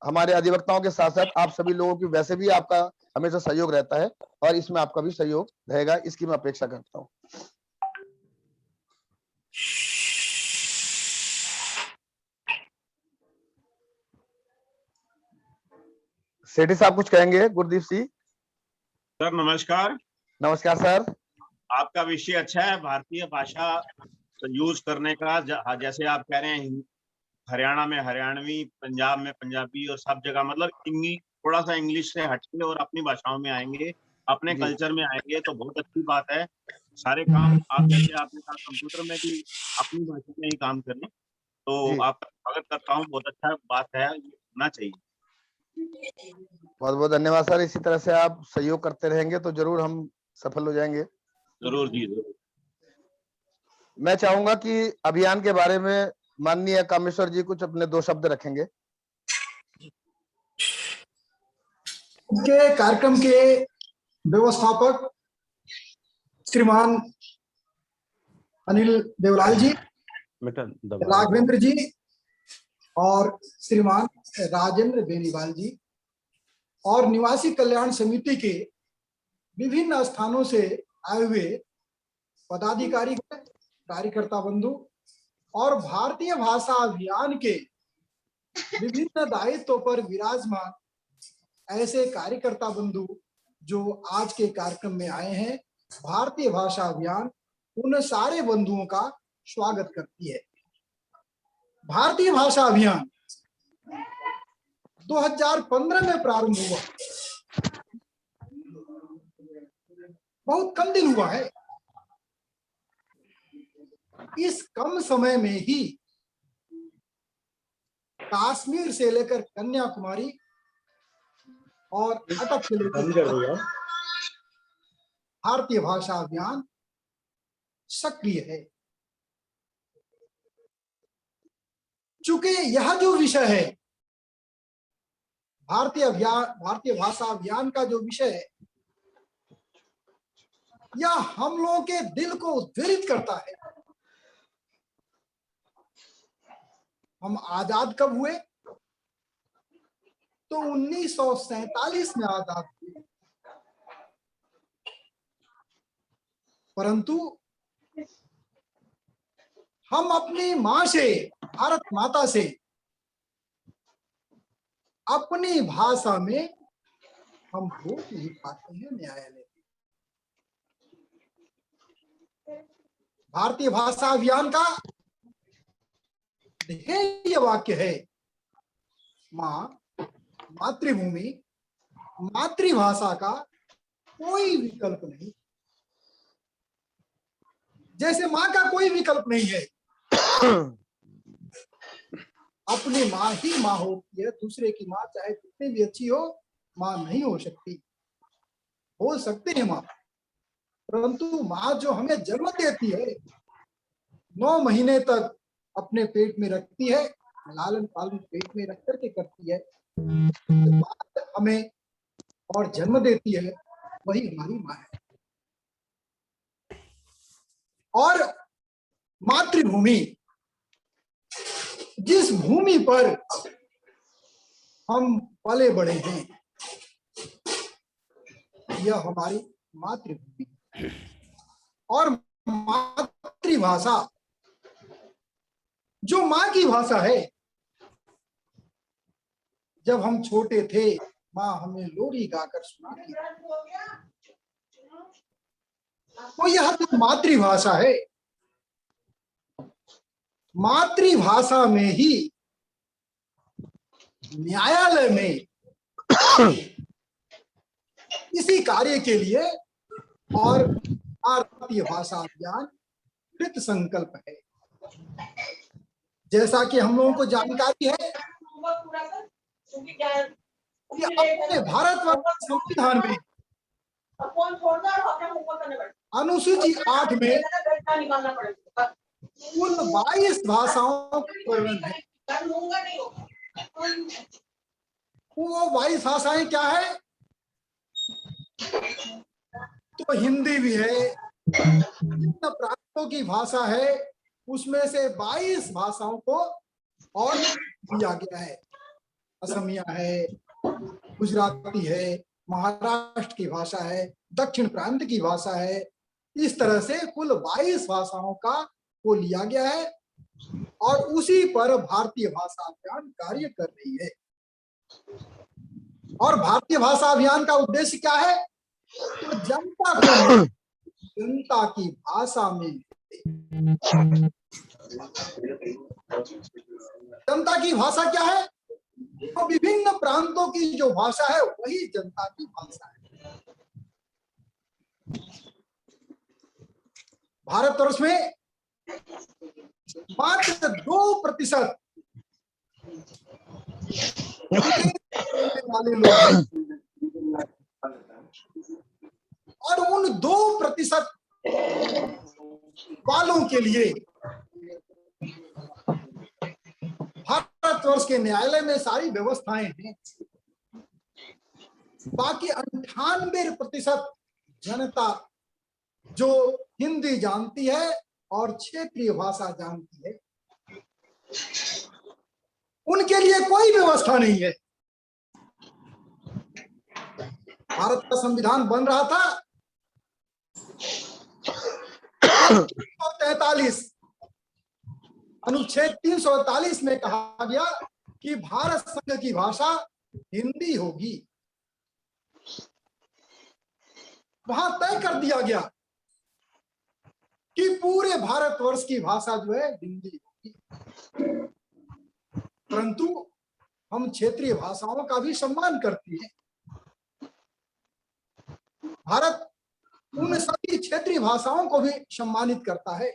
हमारे अधिवक्ताओं के साथ साथ आप सभी लोगों की वैसे भी आपका हमेशा सहयोग रहता है और इसमें आपका भी सहयोग रहेगा, इसकी मैं अपेक्षा करता हूँ। सेठी साहब कुछ कहेंगे? गुरदीप सिंह सर नमस्कार। नमस्कार सर। आपका विषय अच्छा है, भारतीय भाषा यूज करने का। जैसे आप कह रहे हैं हरियाणा में हरियाणवी, पंजाब में पंजाबी और सब जगह मतलब थोड़ा सा इंग्लिश से हटके और अपनी भाषाओं में आएंगे, अपने कल्चर में आएंगे तो बहुत अच्छी बात है। सारे काम आप जैसे आपने कहा कंप्यूटर में भी अपनी भाषा में ही काम करें, तो आप स्वागत करता हूँ, बहुत अच्छा बात है, होना चाहिए। बहुत बहुत धन्यवाद सर। इसी तरह से आप सहयोग करते रहेंगे तो जरूर हम सफल हो जाएंगे। जरूर जी जरूर। मैं चाहूंगा कि अभियान के बारे में माननीय कामेश्वर जी कुछ अपने 2 शब्द रखेंगे। के कार्यक्रम के व्यवस्थापक श्रीमान अनिल देवलाल जी, राघवेंद्र जी और श्रीमान राजेंद्र बेनीवाल जी और निवासी कल्याण समिति के विभिन्न स्थानों से आए हुए पदाधिकारी, कार्यकर्ता बंधु और भारतीय भाषा अभियान के विभिन्न दायित्वों पर विराजमान ऐसे कार्यकर्ता बंधु जो आज के कार्यक्रम में आए हैं, भारतीय भाषा अभियान उन सारे बंधुओं का स्वागत करती है। भारतीय भाषा अभियान 2015 में प्रारंभ हुआ, बहुत कम दिन हुआ है। इस कम समय में ही कश्मीर से लेकर कन्याकुमारी और अटक से लेकर भारतीय भाषा अभियान सक्रिय है। चूंकि यह जो विषय है, भारतीय भाषा अभियान का जो विषय है, यह हम लोगों के दिल को उद्वेलित करता है। हम आजाद कब हुए? तो 1947 में आजाद हुए, परंतु हम अपनी मां से, भारत माता से अपनी भाषा में हम वोट नहीं पाते हैं न्यायालय में। भारतीय भाषा अभियान का ध्येय वाक्य है, मां, मातृभूमि, मातृभाषा का कोई विकल्प नहीं। जैसे मां का कोई विकल्प नहीं है, अपनी मां ही मां होती है, दूसरे की मां चाहे कितनी भी अच्छी हो, मां नहीं हो सकती। हो सकते हैं मां, परंतु मां जो हमें जन्म देती है, 9 महीने तक अपने पेट में रखती है, लालन पालन पेट में रख करके करती है, हमें और जन्म देती है, वही हमारी मां है। और मातृभूमि, जिस भूमि पर हम पले बड़े हैं, यह हमारी मातृभूमि है। और मातृभाषा जो मां की भाषा है, जब हम छोटे थे मां हमें लोरी गाकर सुनाती, तो यह तो मातृभाषा है। मातृभाषा में ही न्यायालय में इसी कार्य के लिए और भारतीय भाषा अभियान कृत संकल्प है। जैसा कि हम लोगों को जानकारी है कि अपने भारतवर्ष संविधान में अनुसूची 8 में कुल 22 भाषाओं का वर्णन है। वो 22 भाषाएं क्या है? तो हिंदी भी है, विभिन्न प्रांतों की भाषा है, उसमें से 22 भाषाओं को और दिया गया है। असमिया है, गुजराती है, महाराष्ट्र की भाषा है, दक्षिण प्रांत की भाषा है। इस तरह से कुल 22 भाषाओं का को लिया गया है और उसी पर भारतीय भाषा अभियान कार्य कर रही है। और भारतीय भाषा अभियान का उद्देश्य क्या है? तो जनता की भाषा में, जनता की भाषा क्या है? तो विभिन्न प्रांतों की जो भाषा है वही जनता की भाषा है। भारतवर्ष में मात्र 2% वाले लोग हैं और उन 2% वालों के लिए भारतवर्ष के न्यायालय में सारी व्यवस्थाएं हैं। बाकी 98% जनता जो हिंदी जानती है और क्षेत्रीय भाषा जानती है, उनके लिए कोई व्यवस्था नहीं है। भारत का संविधान बन रहा था 343, अनुच्छेद 343 में कहा गया कि भारत संघ की भाषा हिंदी होगी। वहां तय कर दिया गया कि पूरे भारतवर्ष की भाषा जो है हिंदी होगी। परंतु हम क्षेत्रीय भाषाओं का भी सम्मान करते हैं। भारत उन सभी क्षेत्रीय भाषाओं को भी सम्मानित करता है।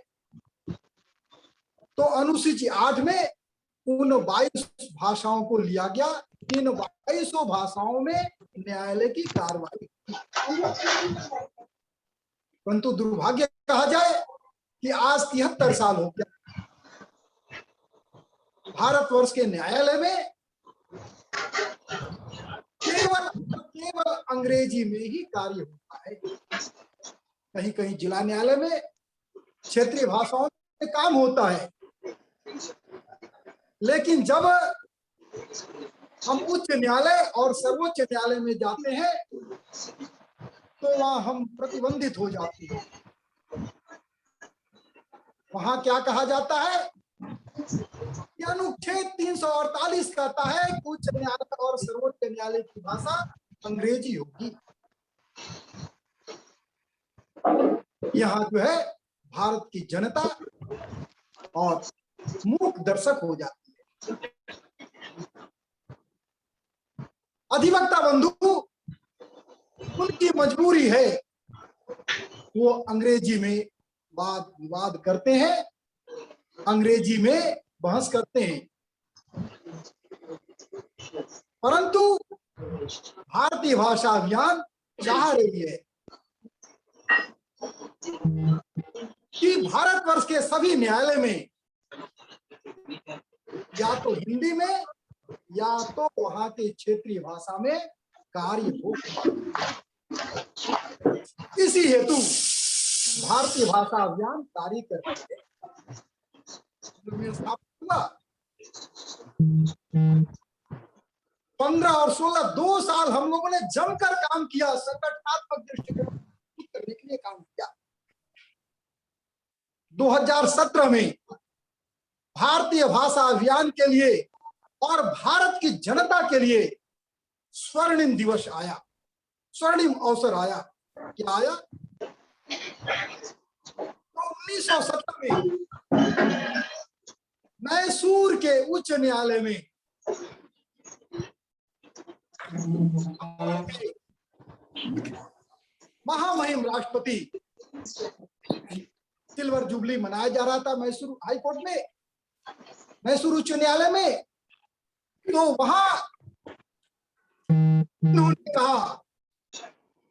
तो अनुसूची 8 में उन 22 भाषाओं को लिया गया। इन 22 भाषाओं में न्यायालय की कार्रवाई। परंतु दुर्भाग्य कहा जाए कि आज 73 साल हो गया, भारतवर्ष के न्यायालय में केवल अंग्रेजी में ही कार्य होता है। कहीं कहीं जिला न्यायालय में क्षेत्रीय भाषाओं में काम होता है, लेकिन जब हम उच्च न्यायालय और सर्वोच्च न्यायालय में जाते हैं तो वहां हम प्रतिबंधित हो जाते हैं। वहां क्या कहा जाता है? अनुच्छेद 348 कहता है कि उच्च न्यायालय और सर्वोच्च न्यायालय की भाषा अंग्रेजी होगी। यहाँ जो है भारत की जनता और मूक दर्शक हो जाती है। अधिवक्ता बंधु, उनकी मजबूरी है, वो अंग्रेजी में वाद विवाद करते हैं, अंग्रेजी में बहस करते हैं। परंतु भारतीय भाषा अभियान चाह रही है कि भारतवर्ष के सभी न्यायालय में या तो हिंदी में या तो वहां के क्षेत्रीय भाषा में कार्य हो। इसी हेतु भारतीय भाषा अभियान कार्य कर रही है। 15 और 16 2 साल हम लोगों ने जमकर काम किया, संगठनात्मक दृष्टिकोण करने के लिए काम किया। 2017 में भारतीय भाषा अभियान के लिए और भारत की जनता के लिए स्वर्णिम दिवस आया, स्वर्णिम अवसर आया। क्या आया? तो 1970 में मैसूर के उच्च न्यायालय में महामहिम राष्ट्रपति सिल्वर जुबली मनाया जा रहा था मैसूर हाई कोर्ट में, मैसूर उच्च न्यायालय में। तो वहां उन्होंने कहा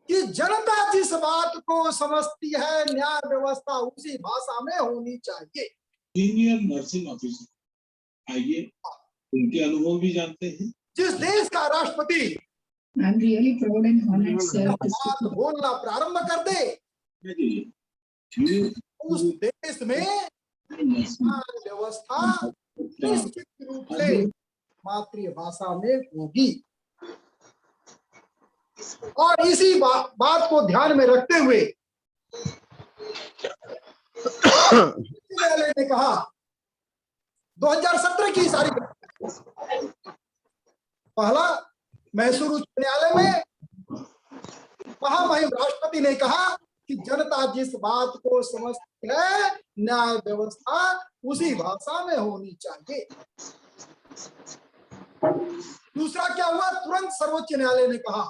कि जनता जिस बात को समझती है न्याय व्यवस्था उसी भाषा में होनी चाहिए। सीनियर नर्सिंग ऑफिसर, आइए उनके अनुभव भी जानते हैं। जिस देश का राष्ट्रपति I'm really proud and honored, sir. बात बोलना प्रारंभ कर दे, उस देश में व्यवस्था निश्चित रूप से मातृभाषा में होगी। और इसी बात को ध्यान में रखते हुए न्यायालय ने कहा 2017 की सारी पहला मैसूर उच्च न्यायालय में महामहिम राष्ट्रपति ने कहा कि जनता जिस बात को समझती है न्याय व्यवस्था उसी भाषा में होनी चाहिए। दूसरा क्या हुआ, तुरंत सर्वोच्च न्यायालय ने कहा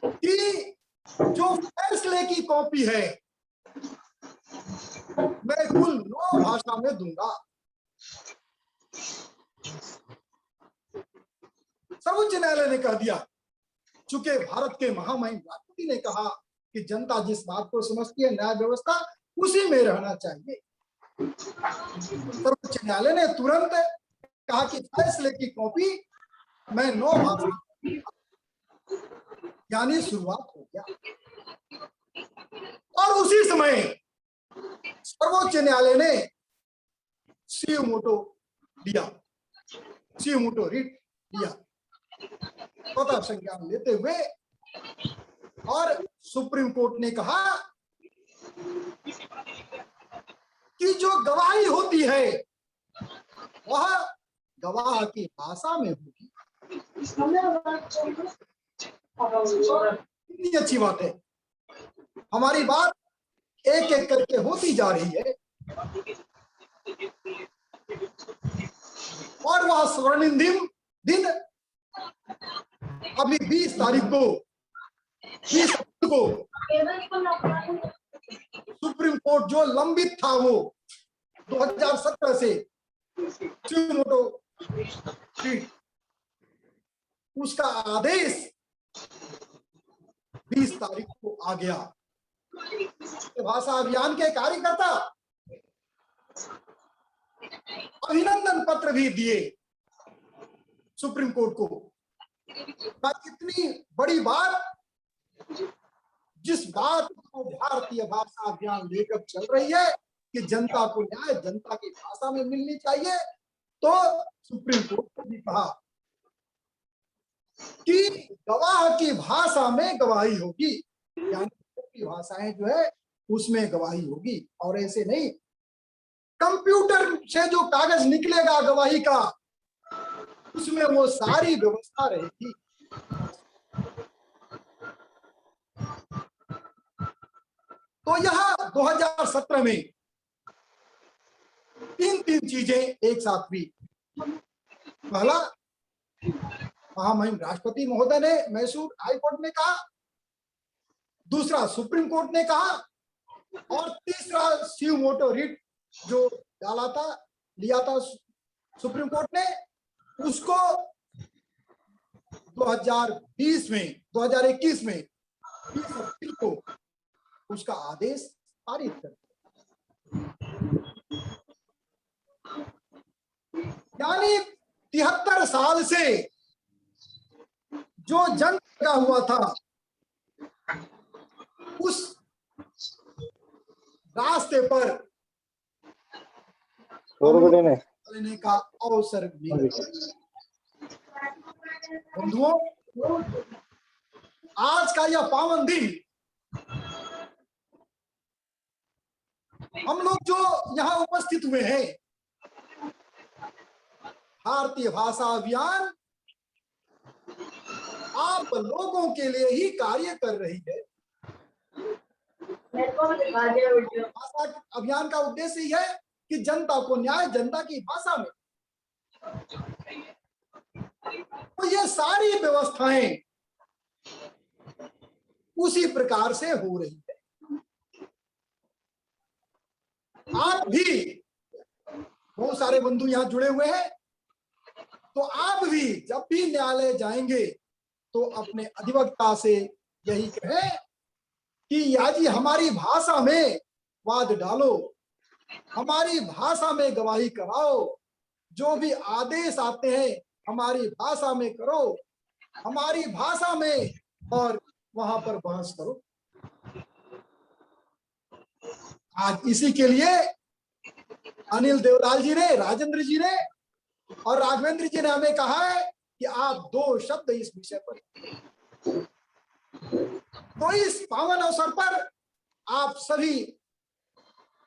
कि जो फैसले की कॉपी है मैं कुल 9 भाषा में दूंगा। सर्वोच्च न्यायालय ने कह दिया, चूंकि भारत के महामहिम राष्ट्रपति ने कहा कि जनता जिस बात को समझती है न्याय व्यवस्था उसी में रहना चाहिए, सर्वोच्च न्यायालय ने तुरंत कहा कि फैसले की कॉपी मैं 9 भाषा, यानी शुरुआत हो गया। और उसी समय सर्वोच्च न्यायालय ने सुमोटो दिया, सुमोटो रिट दिया, स्वतः संज्ञान लेते हुए, और सुप्रीम कोर्ट ने कहा कि जो गवाही होती है वह गवाह की भाषा में होगी। कितनी अच्छी बात है, हमारी बात एक एक करके होती जा रही है। और वह स्वर्णिम दिन अभी 20 तारीख को 20 अप्रैल को सुप्रीम कोर्ट जो लंबित था वो 2017 से सुमोटो उसका आदेश 20 तारीख को आ गया। भाषा अभियान के कार्यकर्ता अभिनंदन पत्र भी दिए सुप्रीम कोर्ट को। इतनी बड़ी बात, जिस बात को भारतीय भाषा अभियान लेकर चल रही है कि जनता को न्याय जनता की भाषा में मिलनी चाहिए, तो सुप्रीम कोर्ट ने कहा कि गवाह की भाषा में गवाही होगी, यानी की भाषाएं जो है उसमें गवाही होगी। और ऐसे नहीं, कंप्यूटर से जो कागज निकलेगा गवाही का उसमें वो सारी व्यवस्था रहेगी। तो यह 2017 में 3 चीजें एक साथ हुई। पहला, महामहिम राष्ट्रपति महोदय ने मैसूर हाई कोर्ट ने कहा, दूसरा सुप्रीम कोर्ट ने कहा, और तीसरा सुमोटो रिट जो लिया था सुप्रीम कोर्ट ने, उसको 2021 में 20 अप्रैल को उसका आदेश पारित कर दिया। यानी 73 साल से जो जंग लगा हुआ था उस रास्ते पर लेने का अवसर मिला। बंधुओं, आज का यह पावन दिन हम लोग जो यहाँ उपस्थित हुए हैं, भारतीय भाषा अभियान आप लोगों के लिए ही कार्य कर रही है। भाषा अभियान का उद्देश्य ही है कि जनता को न्याय जनता की भाषा में, तो ये सारी व्यवस्थाएं उसी प्रकार से हो रही है। आप भी, बहुत सारे बंधु यहाँ जुड़े हुए हैं, तो आप भी जब भी न्यायालय जाएंगे तो अपने अधिवक्ता से यही कहें कि या जी हमारी भाषा में वाद डालो, हमारी भाषा में गवाही कराओ, जो भी आदेश आते हैं हमारी भाषा में करो, हमारी भाषा में, और वहां पर बहस करो। आज इसी के लिए अनिल देवलाल जी ने, राजेंद्र जी ने और राघवेंद्र जी ने हमें कहा है कि आप 2 शब्द इस विषय पर। तो इस पावन अवसर पर आप सभी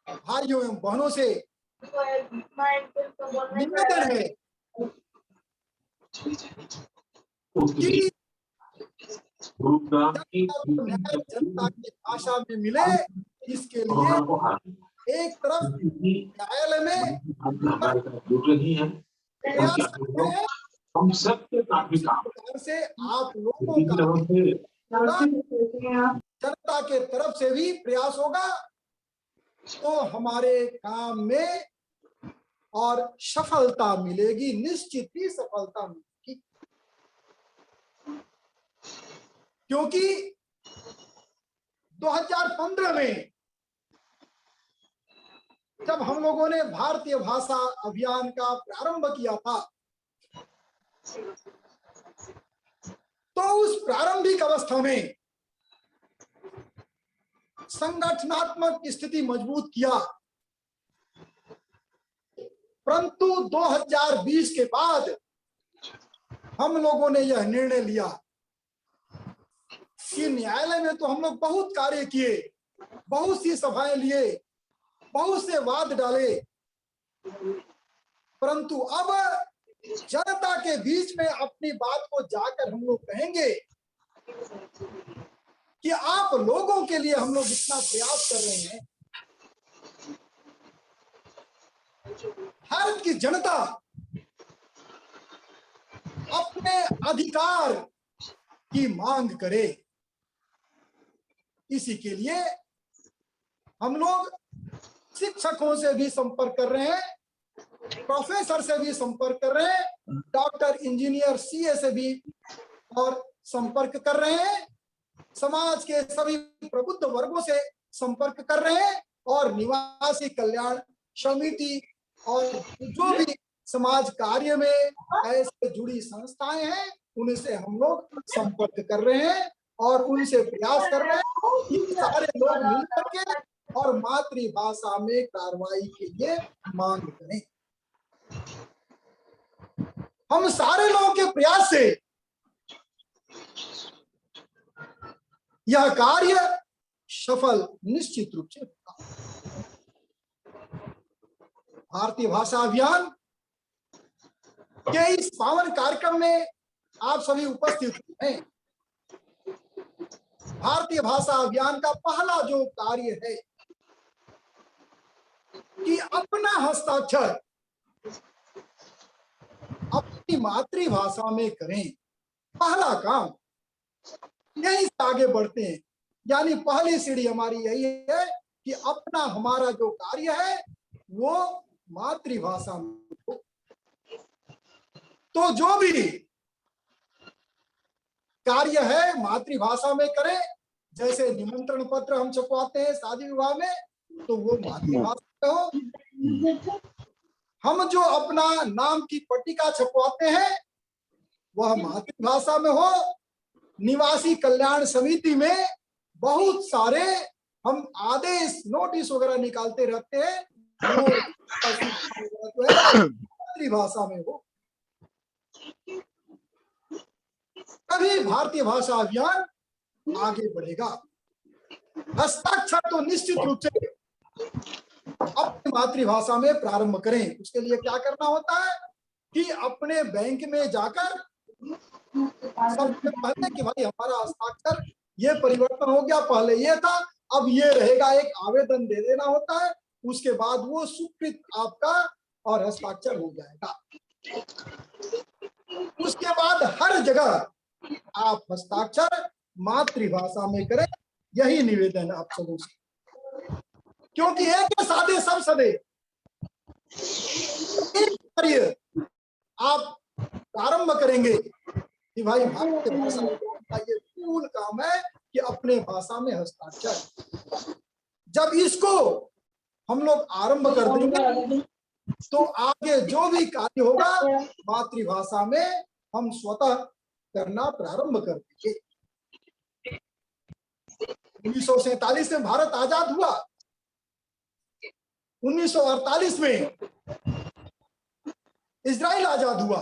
भाइयों एवं बहनों से निवेदन है कि जनता की भाषा में मिले, इसके लिए एक तरफ न्यायालय में प्रयास कर रहे हैं, हम सबके प्रकार से आप लोगों का जनता के तरफ से भी प्रयास होगा, तो हमारे काम में और सफलता मिलेगी, निश्चित ही सफलता मिलेगी। क्योंकि 2015 में जब हम लोगों ने भारतीय भाषा अभियान का प्रारंभ किया था, तो उस प्रारंभिक अवस्था में संगठनात्मक स्थिति मजबूत किया, परंतु 2020 के बाद हम लोगों ने यह निर्णय लिया कि न्यायालय में तो हम लोग बहुत कार्य किए, बहुत सी सभाएं लिए, बहुत से वाद डाले, परंतु अब जनता के बीच में अपनी बात को जाकर हम लोग कहेंगे कि आप लोगों के लिए हम लोग इतना प्रयास कर रहे हैं। भारत की जनता अपने अधिकार की मांग करे, इसी के लिए हम लोग शिक्षकों से भी संपर्क कर रहे हैं, प्रोफेसर से भी संपर्क कर रहे हैं, डॉक्टर, इंजीनियर, सीए से भी और संपर्क कर रहे हैं, समाज के सभी प्रबुद्ध वर्गों से संपर्क कर रहे हैं, और निवासी कल्याण समिति और जो भी समाज कार्य में ऐसे जुड़ी संस्थाएं हैं, उनसे हम लोग संपर्क कर रहे हैं और उनसे प्रयास कर रहे हैं कि सारे लोग मिलकर के और मातृभाषा में कार्रवाई के लिए मांग करें। हम सारे लोगों के प्रयास से यह कार्य सफल निश्चित रूप से होगा। भारतीय भाषा अभियान के इस पावन कार्यक्रम में आप सभी उपस्थित हैं। भारतीय भाषा अभियान का पहला जो कार्य है कि अपना हस्ताक्षर अपनी मातृभाषा में करें, पहला काम यही से आगे बढ़ते हैं। यानी पहली सीढ़ी हमारी यही है कि अपना हमारा जो कार्य है वो मातृभाषा में हो। तो जो भी कार्य है मातृभाषा में करें। जैसे निमंत्रण पत्र हम छपवाते हैं शादी विवाह में, तो वो मातृभाषा में हो। हम जो अपना नाम की पट्टिका छपवाते हैं वह मातृभाषा में हो। निवासी कल्याण समिति में बहुत सारे हम आदेश, नोटिस वगैरह निकालते रहते हैं, वो मातृभाषा में हो। तभी भारतीय भाषा अभियान आगे बढ़ेगा। हस्ताक्षर तो निश्चित रूप से अपनी मातृभाषा में प्रारंभ करें। उसके लिए क्या करना होता है कि अपने बैंक में जाकर सबसे पहले कि भाई हमारा हस्ताक्षर ये परिवर्तन हो गया, पहले ये था अब ये रहेगा, एक आवेदन दे देना होता है। उसके बाद वो स्वीकृत आपका और हस्ताक्षर हो जाएगा। उसके बाद हर जगह आप हस्ताक्षर मातृभाषा में करें, यही निवेदन है आप सबों से। क्योंकि एक सादे सब सदे एक कार्य आप प्रारंभ करेंगे कि भाई भारतीय भाषा का ये मूल काम है कि अपने भाषा में हस्ताक्षर। जब इसको हम लोग आरंभ कर देंगे तो आगे जो भी कार्य होगा मातृभाषा में हम स्वतः करना प्रारंभ कर देंगे। 1947 में भारत आजाद हुआ, 1948 में इजराइल आजाद हुआ।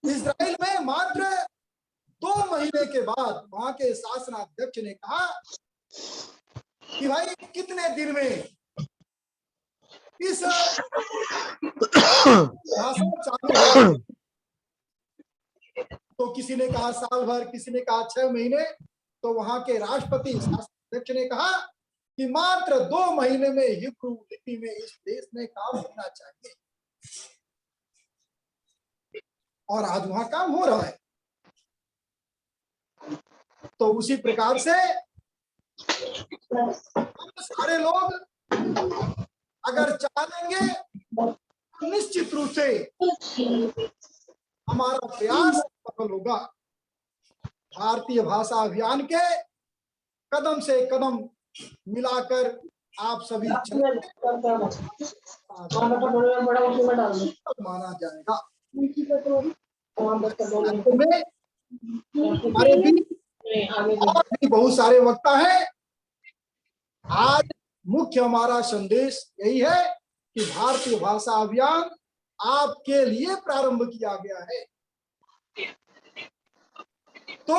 इजराइल में मात्र 2 महीने के बाद वहां के शासनाध्यक्ष ने कहा कि भाई कितने दिन में इस भाषण चालू हो। तो किसी ने कहा साल भर, किसी ने कहा 6 महीने। तो वहां के राष्ट्रपति शासनाध्यक्ष ने कहा कि मात्र 2 महीने में हिब्रू लिपि में इस देश में काम होना चाहिए। और आज वहां काम हो रहा है। तो उसी प्रकार से सारे लोग अगर चाहेंगे तो निश्चित रूप से हमारा प्रयास सफल होगा। भारतीय भाषा अभियान के कदम से कदम मिलाकर आप सभी माना जाएगा। हमारे भी और भी बहुत सारे वक्ता हैं। आज मुख्य हमारा संदेश यही है कि भारतीय भाषा अभियान आपके लिए प्रारंभ किया गया है। तो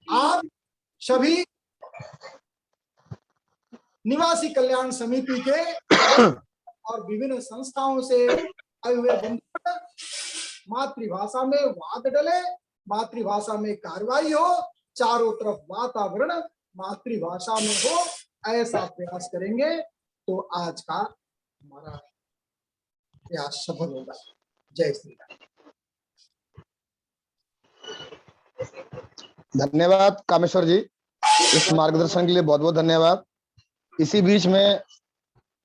आप सभी निवासी कल्याण समिति के और विभिन्न संस्थाओं से आए हुए बंधु मातृभाषा में वाद डले, मातृभाषा में कार्रवाई हो, चारों तरफ वातावरण मातृभाषा में हो, ऐसा प्रयास करेंगे तो आज का हमारा प्रयास सफल होगा। जय श्री राम। धन्यवाद कामेश्वर जी, इस मार्गदर्शन के लिए बहुत बहुत धन्यवाद। इसी बीच में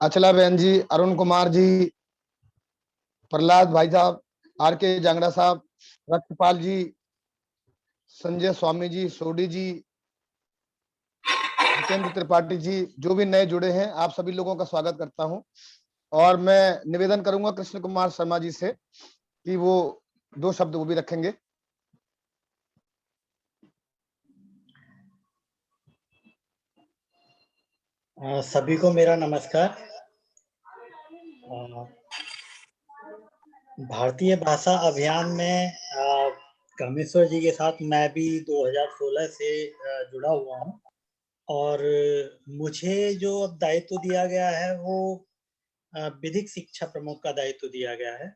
अचला बहन जी, अरुण कुमार जी, प्रहलाद भाई साहब, आर.के. जांगड़ा साहब, रक्षपाल जी, संजय स्वामी जी, सोडी जी, जितेंद्र त्रिपाठी जी, जो भी नए जुड़े हैं, आप सभी लोगों का स्वागत करता हूं। और मैं निवेदन करूंगा कृष्ण कुमार शर्मा जी से कि वो 2 शब्द वो भी रखेंगे। सभी को मेरा नमस्कार। भारतीय भाषा अभियान में कामेश्वर जी के साथ मैं भी 2016 से जुड़ा हुआ हूं और मुझे जो अब दायित्व दिया गया है वो विधिक शिक्षा प्रमुख का दायित्व दिया गया है।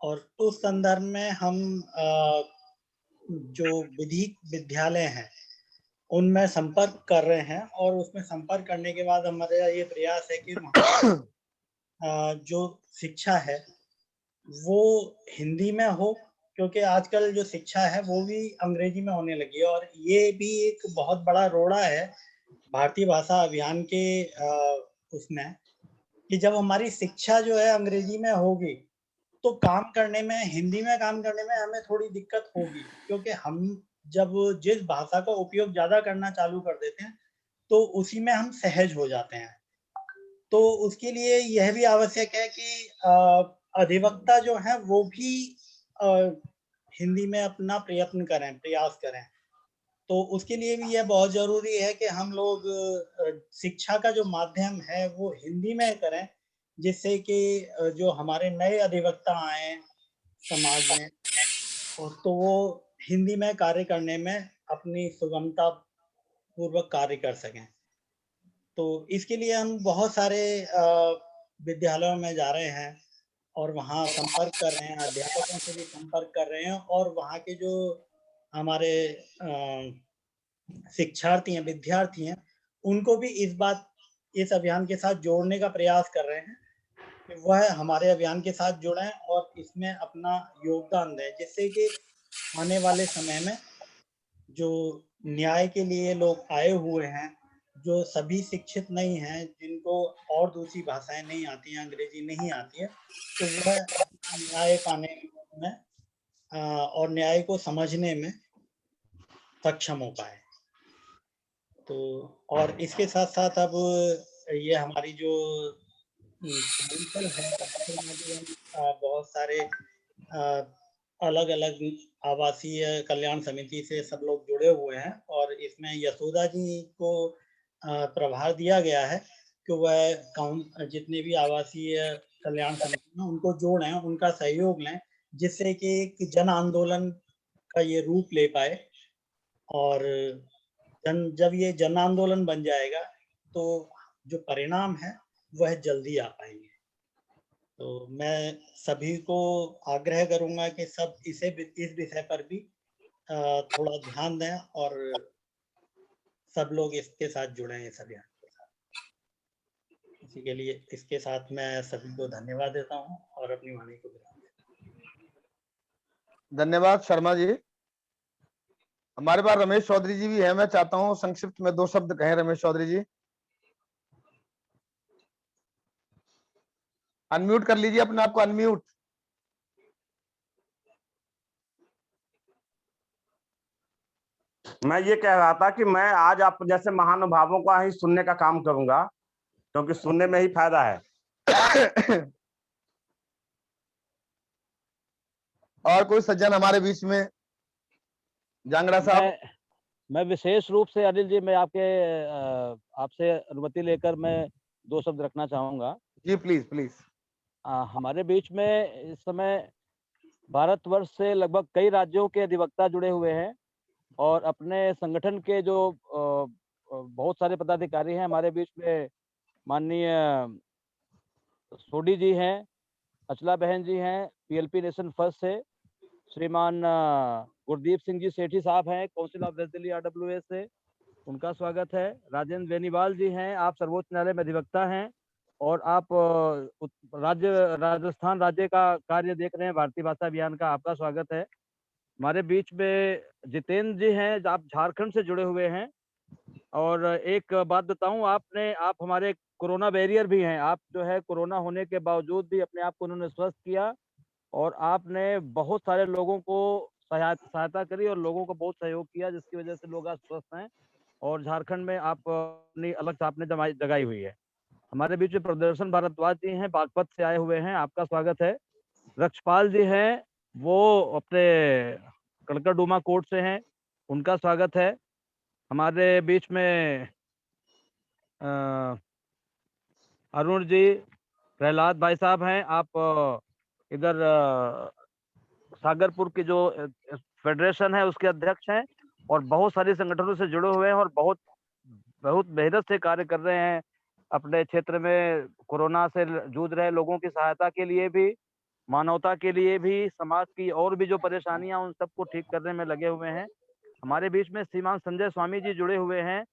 और उस संदर्भ में हम जो विधिक विद्यालय हैं उनमें संपर्क कर रहे हैं और उसमें संपर्क करने के बाद हमारा ये प्रयास है कि जो शिक्षा है वो हिंदी में हो, क्योंकि आजकल जो शिक्षा है वो भी अंग्रेजी में होने लगी है। और ये भी एक बहुत बड़ा रोड़ा है भारतीय भाषा अभियान के उसमें कि जब हमारी शिक्षा जो है अंग्रेजी में होगी तो काम करने में, हिंदी में काम करने में हमें थोड़ी दिक्कत होगी, क्योंकि हम जब जिस भाषा का उपयोग ज्यादा करना चालू कर देते हैं तो उसी में हम सहज हो जाते हैं। तो उसके लिए यह भी आवश्यक है कि अधिवक्ता जो है वो भी हिंदी में अपना प्रयत्न करें, प्रयास करें। तो उसके लिए भी यह बहुत जरूरी है कि हम लोग शिक्षा का जो माध्यम है वो हिंदी में करें, जिससे कि जो हमारे नए अधिवक्ता आए समाज में और तो वो हिंदी में कार्य करने में अपनी सुगमता पूर्वक कार्य कर सकें। तो इसके लिए हम बहुत सारे विद्यालयों में जा रहे हैं और वहाँ संपर्क कर रहे हैं, अध्यापकों से भी संपर्क कर रहे हैं और वहाँ के जो हमारे शिक्षार्थी हैं, विद्यार्थी हैं, उनको भी इस अभियान के साथ जोड़ने का प्रयास कर रहे हैं कि वह हमारे अभियान के साथ जुड़ें और इसमें अपना योगदान दें, जिससे कि आने वाले समय में जो न्याय के लिए लोग आए हुए हैं, जो सभी शिक्षित नहीं हैं, जिनको और दूसरी भाषाएं नहीं आती हैं, अंग्रेजी नहीं आती है, तो वह न्याय पाने में और न्याय को समझने में सक्षम हो पाए। तो और इसके साथ साथ अब ये हमारी जो काउंसिल है, काउंसिल में भी हम बहुत सारे अलग अलग आवासीय कल्याण समिति से सब लोग जुड़े हुए हैं और इसमें यशोदा जी को प्रभार दिया गया है कि वह जितने भी आवासीय कल्याण समिति हैं उनको जोड़ें, उनका सहयोग लें, जिससे कि एक जन आंदोलन का ये रूप ले पाए। और जब ये जन आंदोलन बन जाएगा तो जो परिणाम है वह जल्दी आ पाएंगे। तो मैं सभी को आग्रह करूंगा कि सब इस विषय पर भी थोड़ा ध्यान दें और सब लोग इसके साथ जुड़े इस अभियान के साथ। इसी के लिए इसके साथ मैं सभी को धन्यवाद देता हूं और अपनी वाणी को विराम देता हूं। धन्यवाद शर्मा जी। हमारे पास रमेश चौधरी जी भी है, मैं चाहता हूं संक्षिप्त में 2 शब्द कहें। रमेश चौधरी जी, अनम्यूट कर लीजिए अपने आप को, अनम्यूट। मैं ये कह रहा था कि मैं आज आप जैसे महानुभावों का ही सुनने का काम करूंगा, क्योंकि सुनने में ही फायदा है। और कोई सज्जन हमारे बीच में? जांगड़ा साहब। मैं विशेष रूप से अनिल जी, मैं आपसे अनुमति लेकर मैं 2 शब्द रखना चाहूंगा। जी प्लीज प्लीज। हमारे बीच में इस समय भारतवर्ष से लगभग कई राज्यों के अधिवक्ता जुड़े हुए हैं और अपने संगठन के जो बहुत सारे पदाधिकारी हैं। हमारे बीच में माननीय सोडी जी हैं, अचला बहन जी हैं, पीएलपी नेशन फर्स्ट से श्रीमान गुरदीप सिंह जी सेठी साहब हैं, council of west Delhi RWA से, उनका स्वागत है। राजेंद्र बेनीवाल जी हैं, आप सर्वोच्च न्यायालय में अधिवक्ता हैं और आप राजस्थान राज्य का कार्य देख रहे हैं, भारतीय भाषा अभियान का, आपका स्वागत है। हमारे बीच में जितेंद्र जी हैं, आप झारखंड से जुड़े हुए हैं। और एक बात बताऊं, आप हमारे कोरोना बैरियर भी हैं। आप जो है कोरोना होने के बावजूद भी अपने आप को उन्होंने स्वस्थ किया और आपने बहुत सारे लोगों को सहायता करी और लोगों को बहुत सहयोग किया, जिसकी वजह से लोग आज स्वस्थ हैं और झारखंड में आप अपनी अलग छाप ने जगाई हुई है। हमारे बीच में प्रदर्शन भारद्वाज जी हैं, बागपत से आए हुए हैं, आपका स्वागत है। रक्षपाल जी हैं, वो अपने कड़कड़डूमा कोर्ट से हैं, उनका स्वागत है। हमारे बीच में अरुण जी, प्रहलाद भाई साहब हैं, आप इधर सागरपुर की जो फेडरेशन है उसके अध्यक्ष हैं और बहुत सारे संगठनों से जुड़े हुए हैं और बहुत मेहनत से कार्य कर रहे हैं अपने क्षेत्र में। कोरोना से जूझ रहे लोगों की सहायता के लिए भी, मानवता के लिए भी, समाज की और भी जो परेशानियां उन सबको ठीक करने में लगे हुए हैं। हमारे बीच में श्रीमान संजय स्वामी जी जुड़े हुए हैं,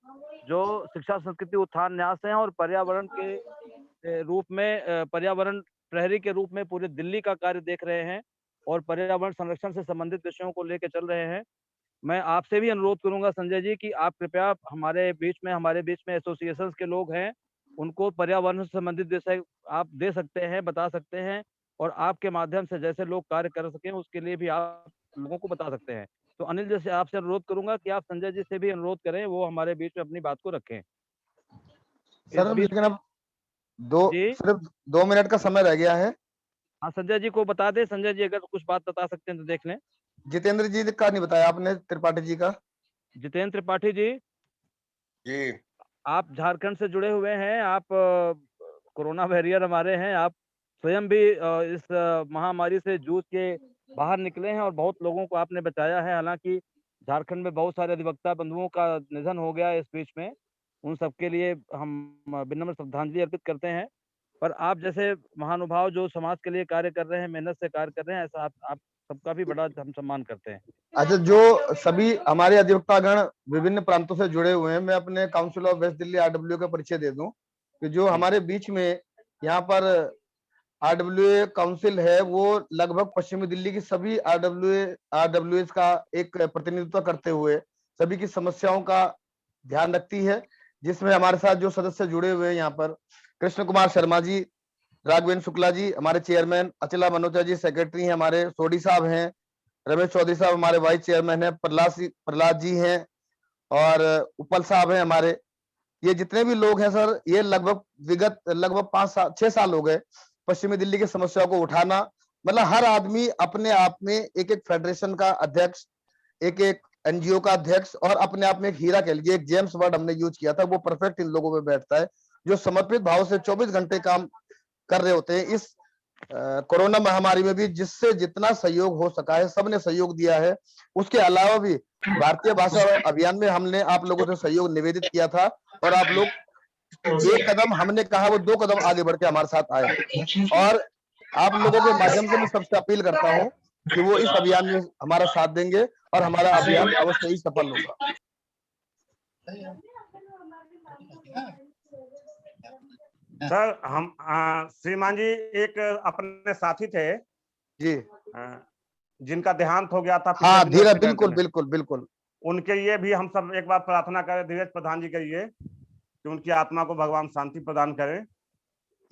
जो शिक्षा संस्कृति उत्थान न्यास हैं और पर्यावरण के रूप में पर्यावरण प्रहरी के रूप में पूरे दिल्ली का कार्य देख रहे हैं और पर्यावरण संरक्षण से संबंधित विषयों को लेकर चल रहे हैं। मैं आपसे भी अनुरोध करूंगा संजय जी कि आप कृपया हमारे बीच में एसोसिएशंस के लोग हैं, उनको पर्यावरण से संबंधित विषय आप दे सकते हैं, बता सकते हैं और आपके माध्यम से जैसे लोग कार्य कर सकें उसके लिए भी आप लोगों को बता सकते हैं। तो अनिल जी से आपसे अनुरोध करूंगा कि आप संजय जी से भी अनुरोध करें, वो हमारे बीच में अपनी बात को रखें। सर लेकिन अब सिर्फ 2 मिनट का समय रह गया है। हाँ, संजय जी को बता दे। संजय जी अगर कुछ बात बता सकते हैं तो देख लें। जितेंद्र जी का नहीं बताया आपने, त्रिपाठी जी का। जितेंद्र त्रिपाठी जी, आप झारखंड से जुड़े हुए हैं, आप कोरोना वॉरियर हमारे हैं, आप स्वयं भी इस महामारी से जूझ के बाहर निकले हैं और बहुत लोगों को आपने बचाया है। हालांकि झारखंड में बहुत सारे अधिवक्ता बंधुओं का निधन हो गया इस बीच में, उन सबके लिए हम विनम्र श्रद्धांजलि अर्पित करते हैं। पर आप जैसे महानुभाव जो समाज के लिए कार्य कर रहे हैं, मेहनत से कार्य कर रहे हैं, ऐसा आप सबका भी बड़ा हम सम्मान करते हैं। अच्छा, जो सभी हमारे अधिवक्तागण विभिन्न प्रांतों से जुड़े हुए हैं, मैं अपने council of west Delhi RWA का परिचय दे दूं कि जो हमारे बीच में यहाँ पर RWA काउंसिल है, वो लगभग पश्चिमी दिल्ली की सभी RWA का एक प्रतिनिधित्व करते हुए सभी की समस्याओं का ध्यान रखती है, जिसमें हमारे साथ जो सदस्य जुड़े हुए हैं यहाँ पर कृष्ण कुमार शर्मा जी, राघवेंद्र शुक्ला जी हमारे चेयरमैन, अचला मनोचा जी सेक्रेटरी हैं हमारे, सोडी साहब हैं, रमेश चौधरी साहब हमारे वाइस चेयरमैन है, प्रहलाद जी हैं और उपल साहब हैं हमारे। ये जितने भी लोग हैं सर, ये लगभग 5-6 साल हो गए पश्चिमी दिल्ली की समस्याओं को उठाना। मतलब हर आदमी अपने आप में एक फेडरेशन का अध्यक्ष, एक NGO का अध्यक्ष और अपने आप में एक हीरा कह लीजिए, एक जेम्स वर्ड हमने यूज किया था, वो परफेक्ट इन लोगों में बैठता है। जो समर्पित भाव से 24 घंटे काम कर रहे होते हैं। इस कोरोना महामारी में भी जिससे जितना सहयोग हो सका है सबने सहयोग दिया है। उसके अलावा भी भारतीय भाषा अभियान में हमने आप लोगों से सहयोग निवेदित किया था और आप लोग एक कदम, हमने कहा वो 2 कदम आगे बढ़ के हमारे साथ आए। और आप लोगों के माध्यम से मैं सबसे अपील करता हूं कि वो इस अभियान में हमारा साथ देंगे और हमारा अभियान अवश्य ही सफल होगा। सर हम श्रीमान जी एक अपने साथी थे जी, जिनका देहांत हो गया था पिछले हाँ दिनों धीरज, एक्सीडेंट बिल्कुल में। बिल्कुल बिल्कुल। उनके लिए भी हम सब एक बार प्रार्थना करें, धीरज प्रधान जी करिए कि उनकी आत्मा को भगवान शांति प्रदान करे।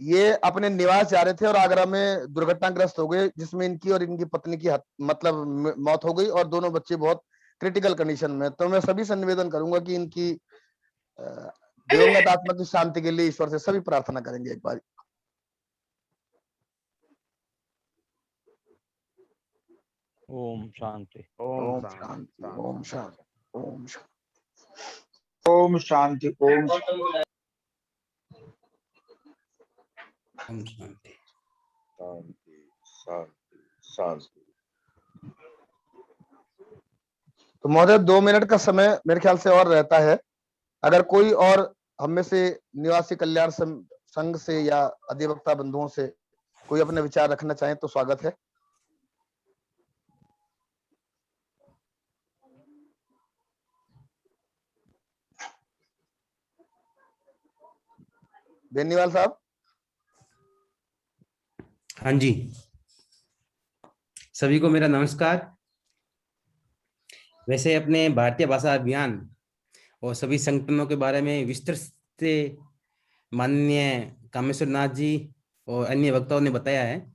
ये अपने निवास जा रहे थे और आगरा में दुर्घटनाग्रस्त हो गए, जिसमें इनकी और इनकी पत्नी की मतलब मौत हो गई और दोनों बच्चे बहुत क्रिटिकल कंडीशन में। तो मैं सभी से निवेदन करूंगा कि इनकी दिवंगत आत्मा की शांति के लिए ईश्वर से सभी प्रार्थना करेंगे एक बार। ओम शांति। ओम शांति, ओम शांति, ओम शांति, ओम शांति, ओम शांति, शांति, शांति। तो महोदय 2 मिनट का समय मेरे ख्याल से और रहता है। अगर कोई और हम में से निवासी कल्याण संघ से या अधिवक्ता बंधुओं से कोई अपने विचार रखना चाहे तो स्वागत है। बेनीवाल साहब। हाँ जी, सभी को मेरा नमस्कार। वैसे अपने भारतीय भाषा अभियान और सभी संगठनों के बारे में विस्तृत से माननीय कामेश्वर नाथ जी और अन्य वक्ताओं ने बताया है।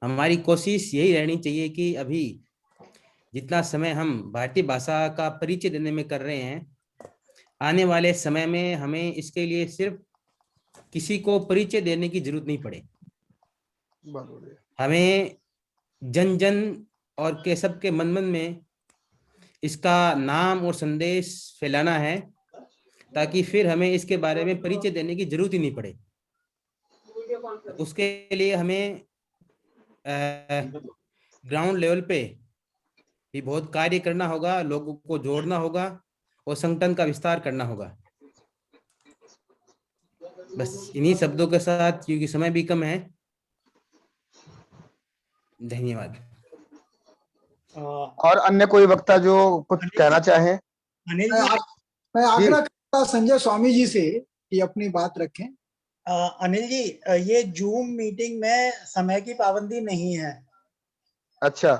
हमारी कोशिश यही रहनी चाहिए कि अभी जितना समय हम भारतीय भाषा का परिचय देने में कर रहे हैं, आने वाले समय में हमें इसके लिए सिर्फ किसी को परिचय देने की जरूरत नहीं पड़े। हमें जन जन और के सबके मन मन में इसका नाम और संदेश फैलाना है, ताकि फिर हमें इसके बारे में परिचय देने की जरूरत ही नहीं पड़े। उसके लिए हमें ग्राउंड लेवल पे भी बहुत कार्य करना होगा, लोगों को जोड़ना होगा और संगठन का विस्तार करना होगा। बस इन्हीं शब्दों के साथ, क्योंकि समय भी कम है, धन्यवाद। और अन्य कोई वक्ता जो कुछ कहना चाहे? अनिल जी, मैं आग्रह करता संजय स्वामी जी से कि अपनी बात रखें। अनिल जी, ये जूम मीटिंग में समय की पाबंदी नहीं है। अच्छा,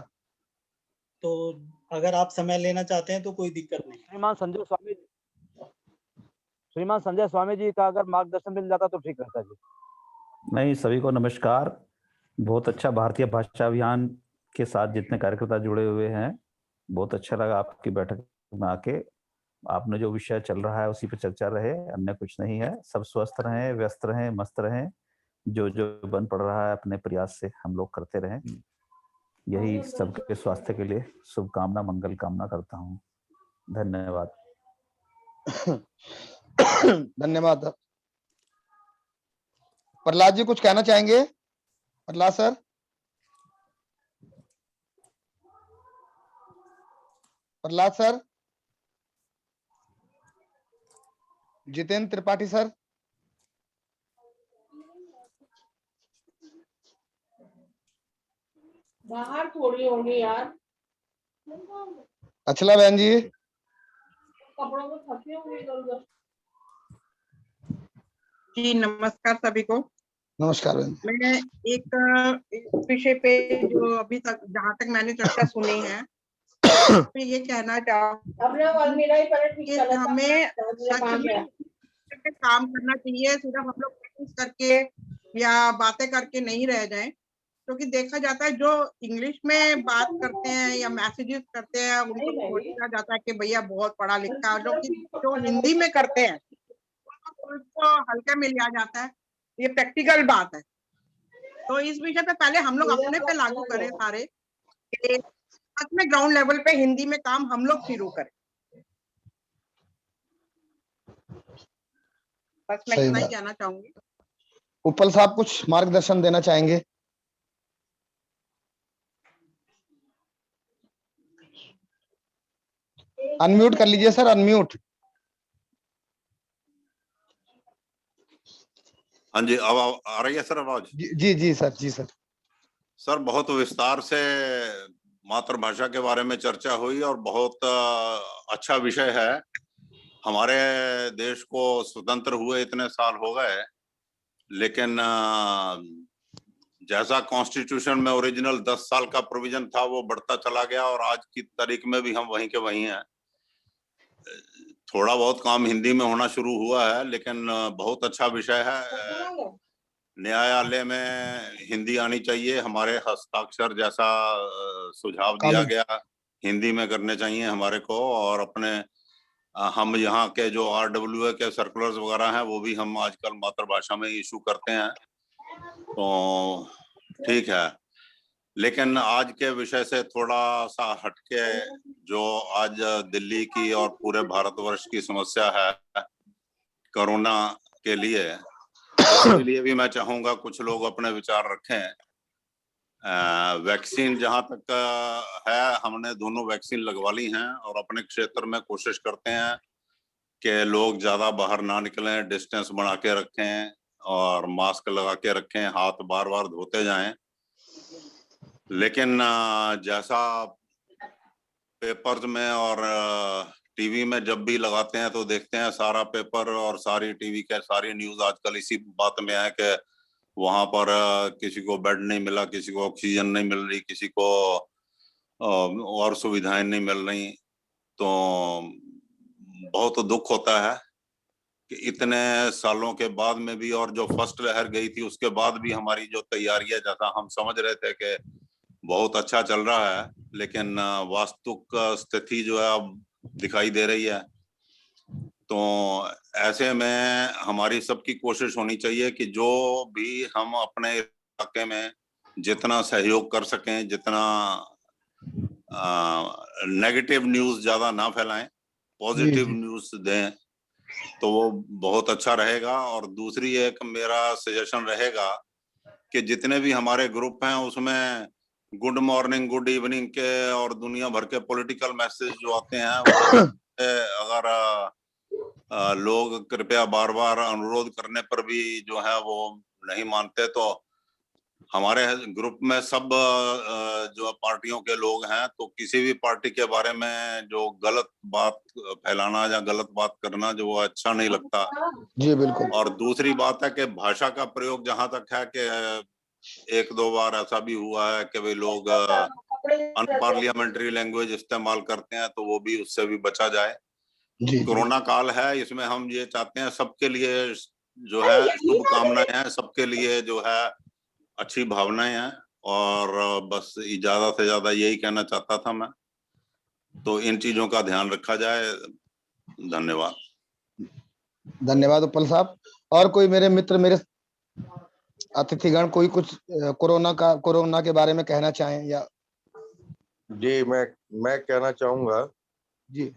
तो अगर आप समय लेना चाहते हैं तो कोई दिक्कत नहीं। श्रीमान संजय स्वामी जी का अगर मार्गदर्शन मिल जाता तो ठीक रहता जी। नहीं, सभी को नमस्कार। बहुत अच्छा भारतीय भाषा अभियान के साथ जितने कार्यकर्ता जुड़े हुए हैं, बहुत अच्छा लगा आपकी बैठक में आके। आपने जो विषय चल रहा है उसी पे चर्चा रहे, अन्य कुछ नहीं है। सब स्वस्थ रहें, व्यस्त रहें, मस्त रहें। जो जो बन पड़ रहा है अपने प्रयास से हम लोग करते रहें। यही सबके स्वास्थ्य के लिए शुभकामना, मंगल कामना करता हूँ। धन्यवाद। धन्यवाद। प्रहलाद जी कुछ कहना चाहेंगे? Prahlad sir. Prahlad sir. Jitendra Tripathi sir. बाहर थोड़ी होंगे यार। अचला बहन जी। कपड़ों को फंसे होंगे इधर उधर। जी नमस्कार सभी को। नमस्कार बहन। मैं एक विषय पे जो अभी तक जहाँ तक मैंने चर्चा सुनी है तो ये कहना चाहूँगी कि हमें सच में काम करना चाहिए। सिर्फ हम लोग प्रैक्टिस करके या बातें करके नहीं रह जाएं, क्योंकि देखा जाता है जो इंग्लिश में बात करते हैं या मैसेजेस करते हैं उनको सोचा जाता है कि भैया बहुत पढ़ा लिखा, जो हिंदी में करते हैं उसको हल्का में लिया जाता है। ये प्रैक्टिकल बात है। तो इस विषय पे पहले हम लोग अपने पे लागू करें सारे, सच में ग्राउंड लेवल पे हिंदी में काम हम लोग शुरू करें। बस मैं सही इतना ही बात। कहना चाहूंगी। उपल साहब कुछ मार्गदर्शन देना चाहेंगे? अनम्यूट कर लीजिए सर, अनम्यूट। हाँ जी, अब आ रही है सर आवाज? जी सर, जी सर। सर बहुत विस्तार से मातृभाषा के बारे में चर्चा हुई और बहुत अच्छा विषय है। हमारे देश को स्वतंत्र हुए इतने साल हो गए, लेकिन जैसा कॉन्स्टिट्यूशन में ओरिजिनल 10 साल का प्रोविजन था वो बढ़ता चला गया और आज की तारीख में भी हम वहीं के वहीं हैं। थोड़ा बहुत काम हिंदी में होना शुरू हुआ है, लेकिन बहुत अच्छा विषय है। न्यायालय में हिंदी आनी चाहिए। हमारे हस्ताक्षर जैसा सुझाव दिया गया हिंदी में करने चाहिए हमारे को, और अपने हम यहाँ के जो RWA के सर्कुलर्स वगैरह हैं वो भी हम आजकल मातृभाषा में इशू करते हैं, तो ठीक है। लेकिन आज के विषय से थोड़ा सा हटके जो आज दिल्ली की और पूरे भारतवर्ष की समस्या है कोरोना के लिए, इसके लिए भी मैं चाहूंगा कुछ लोग अपने विचार रखें। वैक्सीन जहां तक है, हमने दोनों वैक्सीन लगवा ली हैं और अपने क्षेत्र में कोशिश करते हैं कि लोग ज्यादा बाहर ना निकलें, डिस्टेंस बना के रखें और मास्क लगा के रखें, हाथ बार बार धोते जाएं। लेकिन जैसा पेपर्स में और टीवी में जब भी लगाते हैं तो देखते हैं सारा पेपर और सारी टीवी के सारी न्यूज आजकल इसी बात में है कि वहां पर किसी को बेड नहीं मिला, किसी को ऑक्सीजन नहीं मिल रही, किसी को और सुविधाएं नहीं मिल रही। तो बहुत दुख होता है कि इतने सालों के बाद में भी, और जो फर्स्ट लहर गई थी उसके बाद भी हमारी जो तैयारी है, जैसा हम समझ रहे थे कि बहुत अच्छा चल रहा है, लेकिन वास्तविक स्थिति जो है अब दिखाई दे रही है। तो ऐसे में हमारी सबकी कोशिश होनी चाहिए कि जो भी हम अपने इलाके में जितना सहयोग कर सकें, जितना नेगेटिव न्यूज ज्यादा ना फैलाएं, पॉजिटिव न्यूज दें, तो वो बहुत अच्छा रहेगा। और दूसरी एक मेरा सजेशन रहेगा कि जितने भी हमारे ग्रुप हैं उसमें गुड मॉर्निंग, गुड इवनिंग के और दुनिया भर के पॉलिटिकल मैसेज जो आते हैं, अगर लोग कृपया बार बार अनुरोध करने पर भी जो है वो नहीं मानते, तो हमारे ग्रुप में सब जो पार्टियों के लोग हैं, तो किसी भी पार्टी के बारे में जो गलत बात फैलाना या गलत बात करना जो वो अच्छा नहीं लगता। जी बिल्कुल। और दूसरी बात है कि भाषा का प्रयोग जहां तक है कि एक दो बार ऐसा भी हुआ है कि वे लोग अनपार्लियामेंट्री लैंग्वेज इस्तेमाल करते हैं, तो वो भी उससे भी बचा जाए। कोरोना काल है, इसमें हम ये चाहते हैं सबके लिए जो है शुभकामनाएं हैं, सबके लिए जो है अच्छी भावनाएं हैं, और बस ज्यादा से ज्यादा यही कहना चाहता था मैं। तो इन चीजों का ध्यान रखा जाए। धन्यवाद। धन्यवाद उपल साहब। और कोई मेरे मित्र, मेरे अतिथिगण कोई कुछ कोरोना के बारे में कहना चाहें या? जी मैं कहना चाहूंगा जी।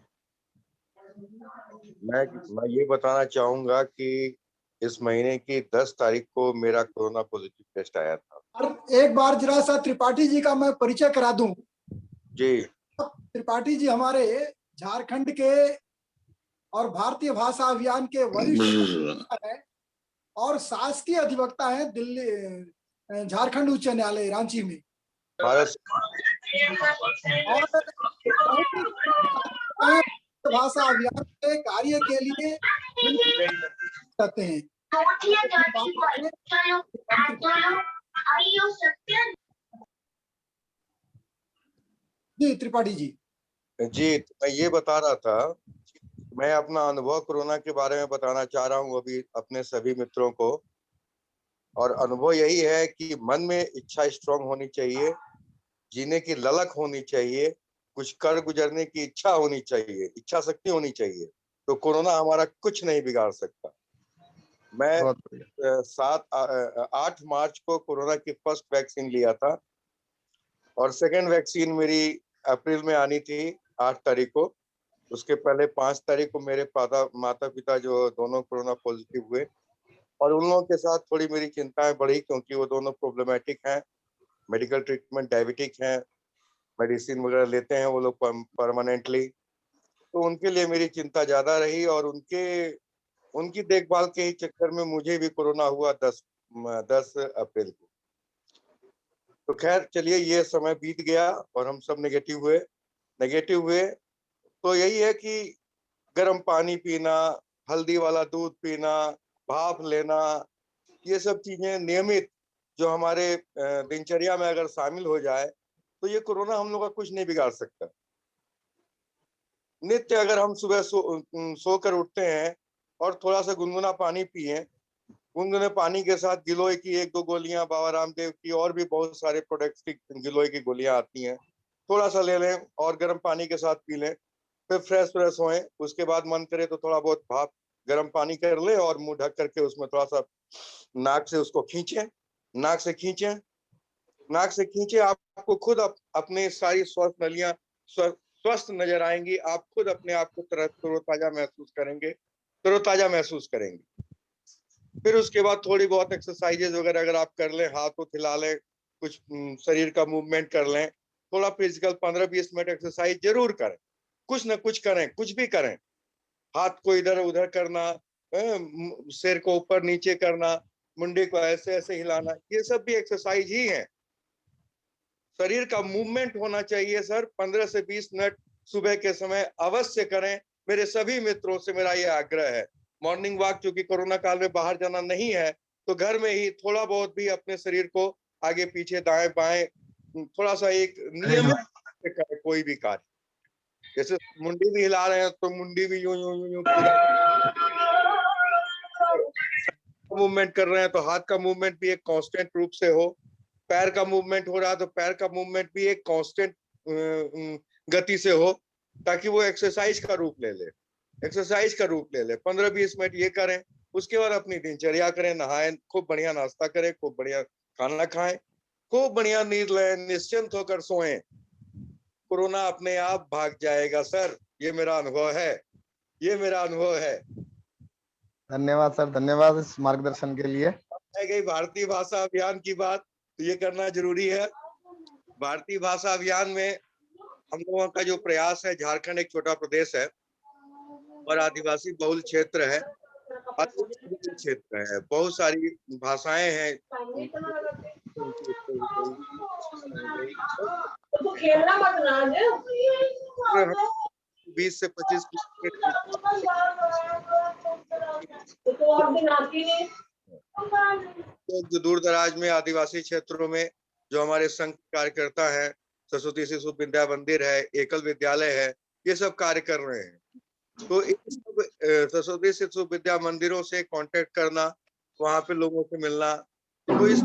मैं ये बताना चाहूंगा कि इस महीने की 10 तारीख को मेरा कोरोना पॉजिटिव टेस्ट आया था। और एक बार जरा सा त्रिपाठी जी का मैं परिचय करा दूं। जी। त्रिपाठी जी हमारे झारखंड के और भारतीय भाषा अभियान के वरिष्ठ हैं और शासकीय अधिवक्ता हैं दिल्ली झारखंड उच्च न्यायालय रांची में। भारत और भाषा अभियान के कार्य के लिए कहते हैं। जी त्रिपाठी जी। जी, मैं ये बता रहा था, मैं अपना अनुभव कोरोना के बारे में बताना चाह रहा हूँ अभी अपने सभी मित्रों को। और अनुभव यही है कि मन में इच्छा स्ट्रांग होनी चाहिए, जीने की ललक होनी चाहिए, कुछ कर गुजरने की इच्छा होनी चाहिए, इच्छा शक्ति होनी चाहिए, तो कोरोना हमारा कुछ नहीं बिगाड़ सकता। मैं 8 मार्च को कोरोना की फर्स्ट वैक्सीन लिया था और सेकेंड वैक्सीन मेरी अप्रैल में आनी थी 8 तारीख को। उसके पहले 5 तारीख को मेरे माता पिता जो दोनों कोरोना पॉजिटिव हुए, और उन लोगों के साथ थोड़ी मेरी चिंताएं बढ़ी क्योंकि वो दोनों प्रॉब्लमेटिक हैं, मेडिकल ट्रीटमेंट डायबिटिक हैं, मेडिसिन वगैरह लेते हैं वो लोग परमानेंटली, तो उनके लिए मेरी चिंता ज्यादा रही। और उनकी देखभाल के ही चक्कर में मुझे भी कोरोना हुआ 10 अप्रैल को। तो खैर चलिए, ये समय बीत गया और हम सब नेगेटिव हुए। तो यही है कि गर्म पानी पीना, हल्दी वाला दूध पीना, भाप लेना, ये सब चीजें नियमित जो हमारे दिनचर्या में अगर शामिल हो जाए तो ये कोरोना हम लोग का कुछ नहीं बिगाड़ सकता। नित्य अगर हम सुबह सोकर उठते हैं और थोड़ा सा गुनगुना पानी पिए, गुनगुने पानी के साथ गिलोय की 1-2 गोलियां, बाबा रामदेव की और भी बहुत सारे प्रोडक्ट्स की गिलोय की गोलियां आती हैं, थोड़ा सा ले लें और गर्म पानी के साथ पी लें, फिर फ्रेश होएं। उसके बाद मन करे तो थोड़ा बहुत भाप गर्म पानी कर ले और मुंह ढक करके उसमें थोड़ा सा नाक से उसको खींचें, नाक से खींचे। आपको खुद अपने सारी श्वास नलियां स्वस्थ नजर आएंगी। आप खुद अपने आप को तरोताजा महसूस करेंगे। फिर उसके बाद थोड़ी बहुत एक्सरसाइजेज वगैरह अगर आप कर लें, हाथ को हिला लें, कुछ शरीर का मूवमेंट कर लें, थोड़ा फिजिकल 15-20 मिनट एक्सरसाइज जरूर करें, कुछ ना कुछ करें, कुछ भी करें, हाथ को इधर उधर करना, सिर को ऊपर नीचे करना, मुंडी को ऐसे ऐसे हिलाना, ये सब भी एक्सरसाइज ही है। शरीर का मूवमेंट होना चाहिए सर। 15 से 20 मिनट सुबह के समय अवश्य करें। मेरे सभी मित्रों से मेरा ये आग्रह है। मॉर्निंग वॉक, क्योंकि कोरोना काल में बाहर जाना नहीं है, तो घर में ही थोड़ा बहुत भी अपने शरीर को आगे पीछे दाएं बाएं थोड़ा सा एक नियमित करें कोई भी कार्य। जैसे मुंडी भी हिला रहे हैं तो मुंडी भी यूं यूं यूं पूरा मूवमेंट कर रहे हैं तो हाथ का मूवमेंट भी एक कांस्टेंट रूप से हो। पैर का मूवमेंट हो रहा है तो पैर का मूवमेंट भी एक कांस्टेंट गति से हो, ताकि वो एक्सरसाइज का रूप ले ले। 15-20 मिनट ये करें। उसके बाद अपनी दिनचर्या करें, नहाएं, खूब बढ़िया नाश्ता करें, खूब बढ़िया खाना खाएं, खूब बढ़िया नींद लें, निश्चिंत होकर सोएं। कोरोना अपने आप भाग जाएगा सर, ये मेरा अनुभव है। धन्यवाद सर, धन्यवाद इस मार्गदर्शन के लिए। गई भारतीय भाषा अभियान की बात, तो ये करना जरूरी है। भारतीय भाषा अभियान में हम लोगों का जो प्रयास है, झारखंड एक छोटा प्रदेश है और आदिवासी बहुल क्षेत्र है, बहुत सारी भाषाएं हैं। तो खेलना मत ना 20 से 25 जो दूर दराज में आदिवासी क्षेत्रों में जो हमारे संघ कार्यकर्ता हैं, सरस्वती शिशु विद्या मंदिर है, एकल विद्यालय है, ये सब कार्य कर रहे हैं। तो सरस्वती शिशु विद्या मंदिरों से कांटेक्ट करना, वहां पे लोगों से मिलना, तो इस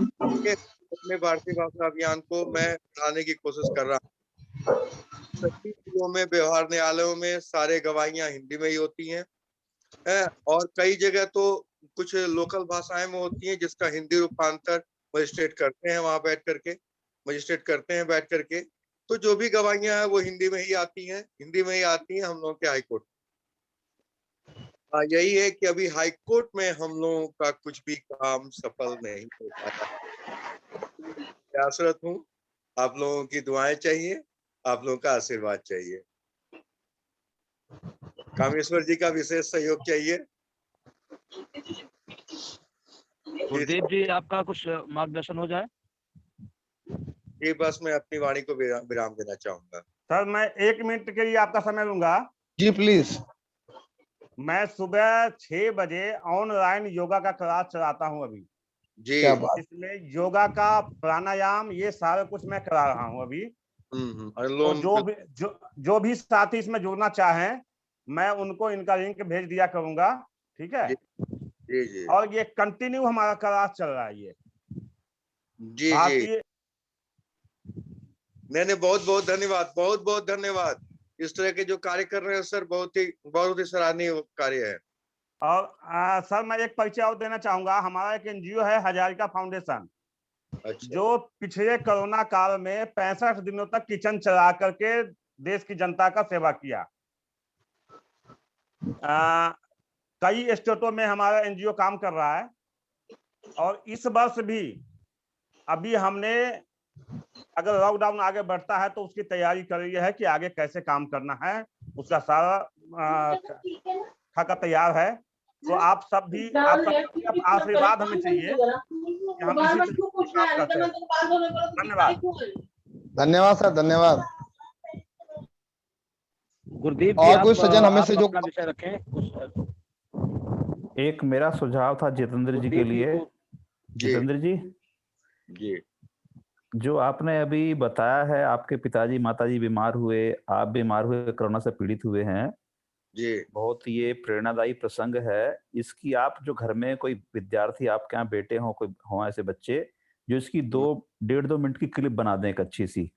अपने भारतीय भाषा अभियान को मैं बढ़ाने की कोशिश कर रहा हूँ। सभी जिलों में व्यवहार न्यायालयों में सारे गवाहियां हिंदी में ही होती हैं, और कई जगह तो कुछ लोकल भाषाएं में होती हैं जिसका हिंदी रूपांतर मजिस्ट्रेट करते हैं, वहां बैठ करके मजिस्ट्रेट करते हैं बैठ करके। तो जो भी गवाहियां हैं वो हिंदी में ही आती हैं हम लोगों के हाईकोर्ट। यही है कि अभी हाईकोर्ट में हम लोगों का कुछ भी काम सफल नहीं हो पाता। प्रयासरत हूँ, आप लोगों की दुआएं चाहिए, आप लोगों का आशीर्वाद चाहिए, कामेश्वर जी का विशेष सहयोग चाहिए। गुरदीप जी, आपका कुछ मार्गदर्शन हो जाए। ये बस मैं अपनी वाणी को विराम देना चाहूंगा। सर मैं 1 मिनट के लिए आपका समय लूंगा। जी प्लीज। मैं सुबह 6 बजे ऑनलाइन योगा का क्लास चलाता हूं अभी जी। इसमें योगा का प्राणायाम ये सारा कुछ मैं करा रहा हूं अभी। तो जो भी साथी इसमें जुड़ना चाहें, मैं उनको इनका लिंक भेज दिया करूंगा, ठीक है जी। और ये कंटिन्यू हमारा क्लास चल रहा है ये जी। नहीं, बहुत बहुत धन्यवाद। इस तरह के जो कार्य कर रहे हैं सर, बहुत ही सराहनीय कार्य है। और सर मैं एक परिचय और देना चाहूंगा। हमारा एक एनजीओ है हजारिका फाउंडेशन, जो पिछले कोरोना काल में 65 दिनों तक किचन चला करके देश की जनता का सेवा किया। कई स्टेटों में हमारा एनजीओ काम कर रहा है और इस वर्ष भी अभी हमने अगर लॉकडाउन आगे बढ़ता है तो उसकी तैयारी कर रही है कि आगे कैसे काम करना है, उसका सारा खाका तैयार है। तो आप सब भी आशीर्वाद हमें चाहिए कि हम इसी तरीके से काम करते हैं। धन्यवाद। धन्यवाद सर, धन्यवाद। गुरदीप और कुछ सज्जन हमें से जो अपना विषय रखें। एक मेरा सुझाव था जितेंद्र जी के लिए। जितेंद्र जी, जो आपने अभी बताया है, आपके पिताजी माताजी बीमार हुए, आप बीमार हुए, कोरोना से पीड़ित हुए हैं जी, बहुत ये प्रेरणादायी प्रसंग है। इसकी आप जो घर में कोई विद्यार्थी आपके यहाँ बेटे हों, कोई हों ऐसे बच्चे जो इसकी 1.5-2 मिनट की क्लिप बना दें एक अच्छी सी,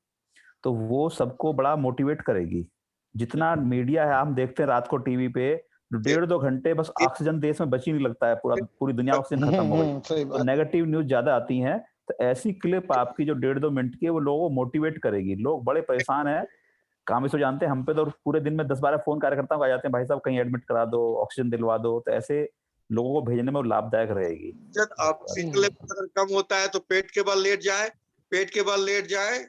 तो वो सबको बड़ा मोटिवेट करेगी। जितना मीडिया है हम देखते हैं रात को टीवी पे, 1.5-2 घंटे बस ऑक्सीजन देश में बची नहीं लगता है, पूरी दुनिया ऑक्सीजन खत्म हो गई, तो नेगेटिव न्यूज ज्यादा आती हैं। तो ऐसी क्लिप आपकी जो 1.5-2 मिनट की है वो लोगों को मोटिवेट करेगी। लोग बड़े परेशान हैं, कामेश्वर जानते हैं हम पे तो पूरे दिन में 10-12 फोन कार्यकर्ताओं को आ जाते हैं, भाई साहब कहीं एडमिट करा दो, ऑक्सीजन दिलवा दो। तो ऐसे लोगों को भेजने में वो लाभदायक रहेगी। जब ऑक्सीजन लेवल अगर कम होता है तो पेट के बल लेट जाए, पेट के बल लेट जाए।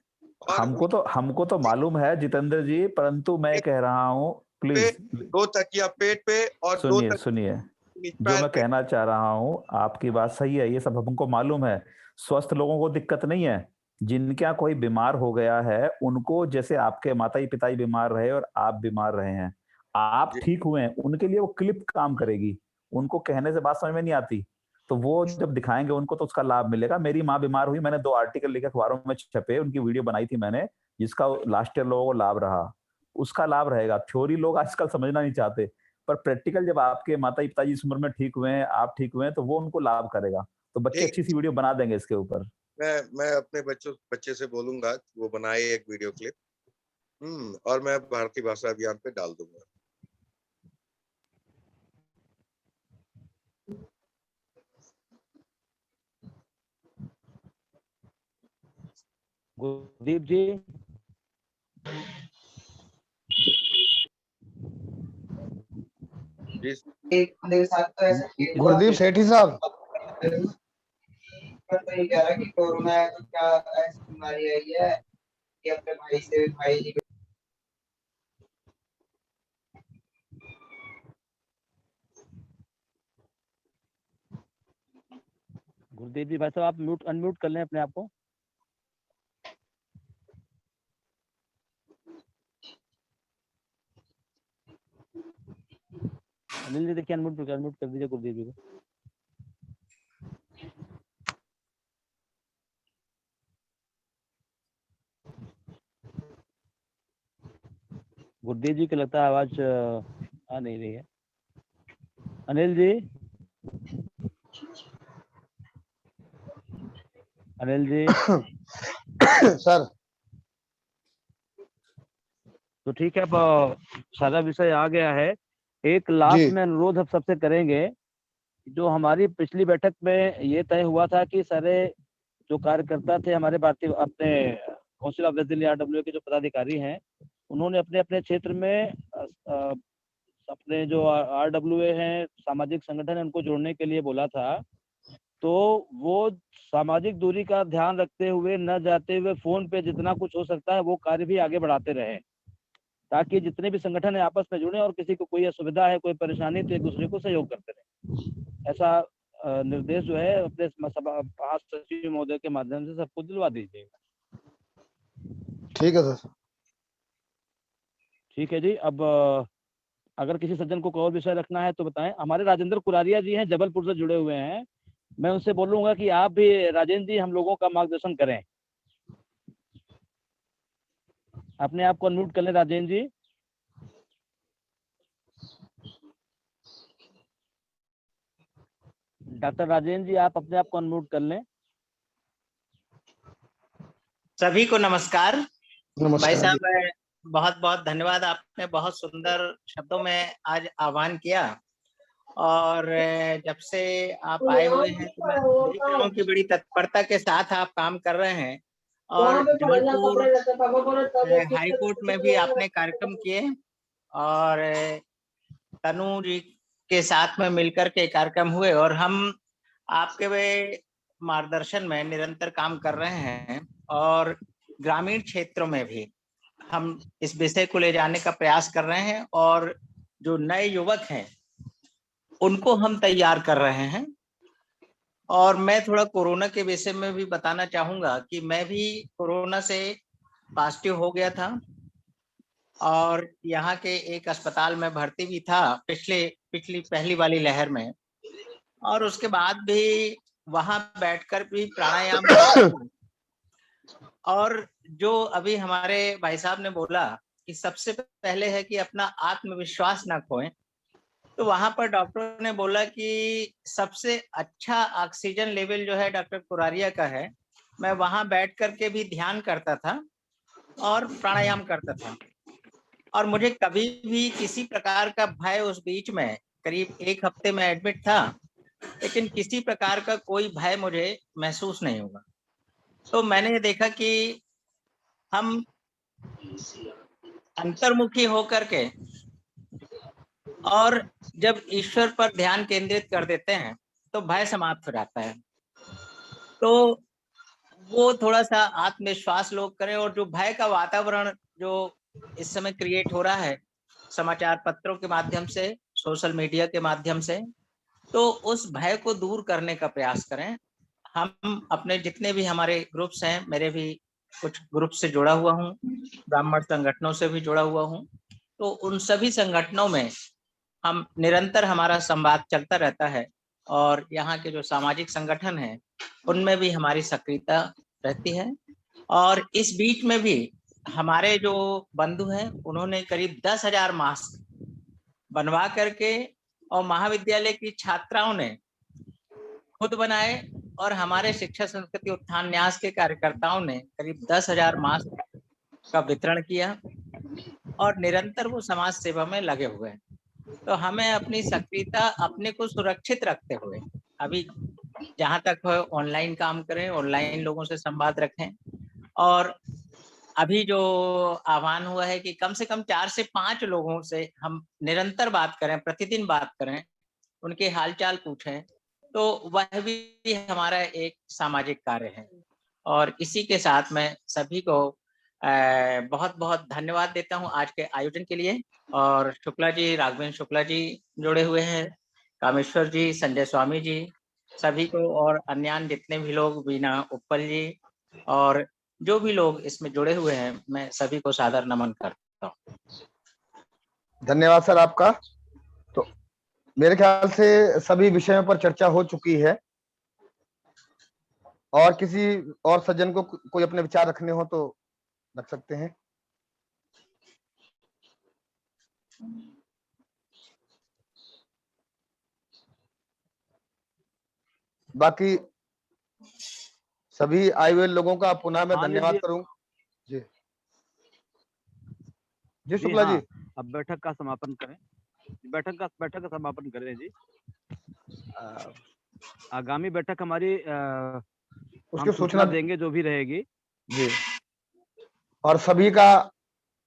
हमको तो मालूम है जितेंद्र जी, परंतु मैं कह रहा हूँ प्लीज 2 तकिया पेट पे और सुनिए जो मैं कहना चाह रहा हूँ, आपकी बात सही है, ये सब हमको मालूम है। स्वस्थ लोगों को दिक्कत नहीं है, जिनके यहाँ कोई बीमार हो गया है उनको, जैसे आपके माता पिता बीमार रहे और आप बीमार रहे हैं, आप ठीक हुए हैं, उनके लिए वो क्लिप काम करेगी। उनको कहने से बात समझ में नहीं आती, तो वो जब दिखाएंगे उनको तो उसका लाभ मिलेगा। मेरी माँ बीमार हुई, मैंने 2 आर्टिकल लिखे अखबारों में छपे, उनकी वीडियो बनाई थी मैंने, जिसका लास्ट ईयर लोगों को लाभ रहा, उसका लाभ रहेगा। थ्योरी लोग आजकल समझना नहीं चाहते, पर प्रैक्टिकल जब आपके माता पिताजी इस उम्र में ठीक हुए हैं, आप ठीक हुए हैं, तो वो उनको लाभ करेगा। तो बच्चे अच्छी सी वीडियो बना देंगे इसके ऊपर। मैं अपने बच्चे से बोलूंगा वो बनाए एक वीडियो क्लिप, और मैं भारतीय भाषा अभियान पे डाल दूंगा। गुरदीप जी, गुरदीप सेठी साहब, तो ये कह रहा है कि कोरोना है तो क्या ऐसी बीमारी आई है कि अपने भाई जी गुरदीप जी भाई साहब आप अनम्यूट कर लें अपने आप को। अनिल जी देखिए अनम्यूट कर दीजिए गुरदीप जी को। गुरदीप जी को लगता है आवाज आ नहीं रही है। अनिल जी, अनिल जी सर तो ठीक है, अब सारा विषय आ गया है। एक लास्ट में अनुरोध हम सबसे करेंगे, जो हमारी पिछली बैठक में ये तय हुआ था कि सारे जो कार्यकर्ता थे हमारे भारतीय अपने council of west Delhi RWA के जो पदाधिकारी हैं, उन्होंने अपने अपने क्षेत्र में अपने जो आरडब्ल्यू हैं सामाजिक संगठन है उनको जोड़ने के लिए बोला था। तो वो सामाजिक दूरी का ध्यान रखते हुए, न जाते हुए फोन पे जितना कुछ हो सकता है वो कार्य भी आगे बढ़ाते रहे, ताकि जितने भी संगठन है आपस में जुड़े और किसी को कोई असुविधा है, कोई परेशानी, तो एक दूसरे को सहयोग करते रहे। ऐसा निर्देश जो है अपने सचिव महोदय के माध्यम से सबको दिलवा दीजिएगा। ठीक है सर। ठीक है जी। अब अगर किसी सज्जन को कोई और विषय रखना है तो बताएं। हमारे राजेंद्र कुरारिया जी हैं, जबलपुर से जुड़े हुए हैं, मैं उनसे बोलूंगा कि आप भी राजेंद्र जी हम लोगों का मार्गदर्शन करें। अपने आप को अनम्यूट कर लें राजेंद्र जी। डॉक्टर राजेंद्र जी आप अपने आप को अनम्यूट कर लें। सभी को नमस्कार। भाई साहब बहुत बहुत धन्यवाद, आपने बहुत सुंदर शब्दों में आज आह्वान किया, और जब से आप आए हुए हैं तो मैं देख रहा हूँ कि बड़ी तत्परता के साथ आप काम कर रहे हैं, और जबलपुर हाई कोर्ट में भी आपने कार्यक्रम किए, और तनु जी के साथ में मिलकर के कार्यक्रम हुए और हम आपके वे मार्गदर्शन में निरंतर काम कर रहे हैं और ग्रामीण क्षेत्रों में भी हम इस विषय को ले जाने का प्रयास कर रहे हैं और जो नए युवक हैं उनको हम तैयार कर रहे हैं। और मैं थोड़ा कोरोना के विषय में भी बताना चाहूंगा कि मैं भी कोरोना से पॉजिटिव हो गया था और यहाँ के एक अस्पताल में भर्ती भी था पिछली पहली वाली लहर में, और उसके बाद भी वहां बैठकर भी प्राणायाम और जो अभी हमारे भाई साहब ने बोला कि सबसे पहले है कि अपना आत्मविश्वास ना खोएं, तो वहां पर डॉक्टर ने बोला कि सबसे अच्छा ऑक्सीजन लेवल जो है डॉक्टर कुरारिया का है। मैं वहां बैठ करके भी ध्यान करता था और प्राणायाम करता था और मुझे कभी भी किसी प्रकार का भय उस बीच में करीब 1 हफ्ते में एडमिट था, लेकिन किसी प्रकार का कोई भय मुझे महसूस नहीं हुआ। तो मैंने देखा कि हम अंतर्मुखी होकर के और जब ईश्वर पर ध्यान केंद्रित कर देते हैं तो भय समाप्त हो जाता है। तो वो थोड़ा सा आत्मविश्वास लोग करें और जो भय का वातावरण जो इस समय क्रिएट हो रहा है समाचार पत्रों के माध्यम से, सोशल मीडिया के माध्यम से, तो उस भय को दूर करने का प्रयास करें। हम अपने जितने भी हमारे ग्रुप्स हैं, मेरे भी कुछ ग्रुप से जुड़ा हुआ हूँ, ब्राह्मण संगठनों से भी जुड़ा हुआ हूँ, तो उन सभी संगठनों में हम निरंतर हमारा संवाद चलता रहता है और यहाँ के जो सामाजिक संगठन हैं उनमें भी हमारी सक्रियता रहती है। और इस बीच में भी हमारे जो बंधु हैं उन्होंने करीब 10,000 मास्क बनवा करके और महाविद्यालय की छात्राओं ने खुद बनाए और हमारे शिक्षा संस्कृति उत्थान न्यास के कार्यकर्ताओं ने करीब 10,000 मास्क का वितरण किया और निरंतर वो समाज सेवा में लगे हुए हैं। तो हमें अपनी सक्रियता अपने को सुरक्षित रखते हुए अभी जहाँ तक हो ऑनलाइन काम करें, ऑनलाइन लोगों से संवाद रखें और अभी जो आह्वान हुआ है कि कम से कम 4 से 5 लोगों से हम निरंतर बात करें, प्रतिदिन बात करें, उनके हालचाल पूछें, तो वह भी हमारा एक सामाजिक कार्य है। और इसी के साथ मैं सभी को बहुत बहुत धन्यवाद देता हूं आज के आयोजन के लिए। और शुक्ला जी, राघवेंद्र शुक्ला जी जुड़े हुए हैं, कामेश्वर जी, संजय स्वामी जी, सभी को और अन्य जितने भी लोग, बीना उप्पल जी और जो भी लोग इसमें जुड़े हुए हैं, मैं सभी को सादर नमन करता हूँ। धन्यवाद सर आपका। तो मेरे ख्याल से सभी विषयों पर चर्चा हो चुकी है और किसी और सज्जन को कोई अपने विचार रखने हो तो रख सकते हैं। बाकी सभी आए हुए लोगों का पुनः मैं धन्यवाद करूंगा। जी जी शुक्ला जी, अब बैठक का समापन करें। बैठक का समापन करें जी। आगामी बैठक हमारी उसकी सूचना देंगे जो भी रहेगी जी। और सभी का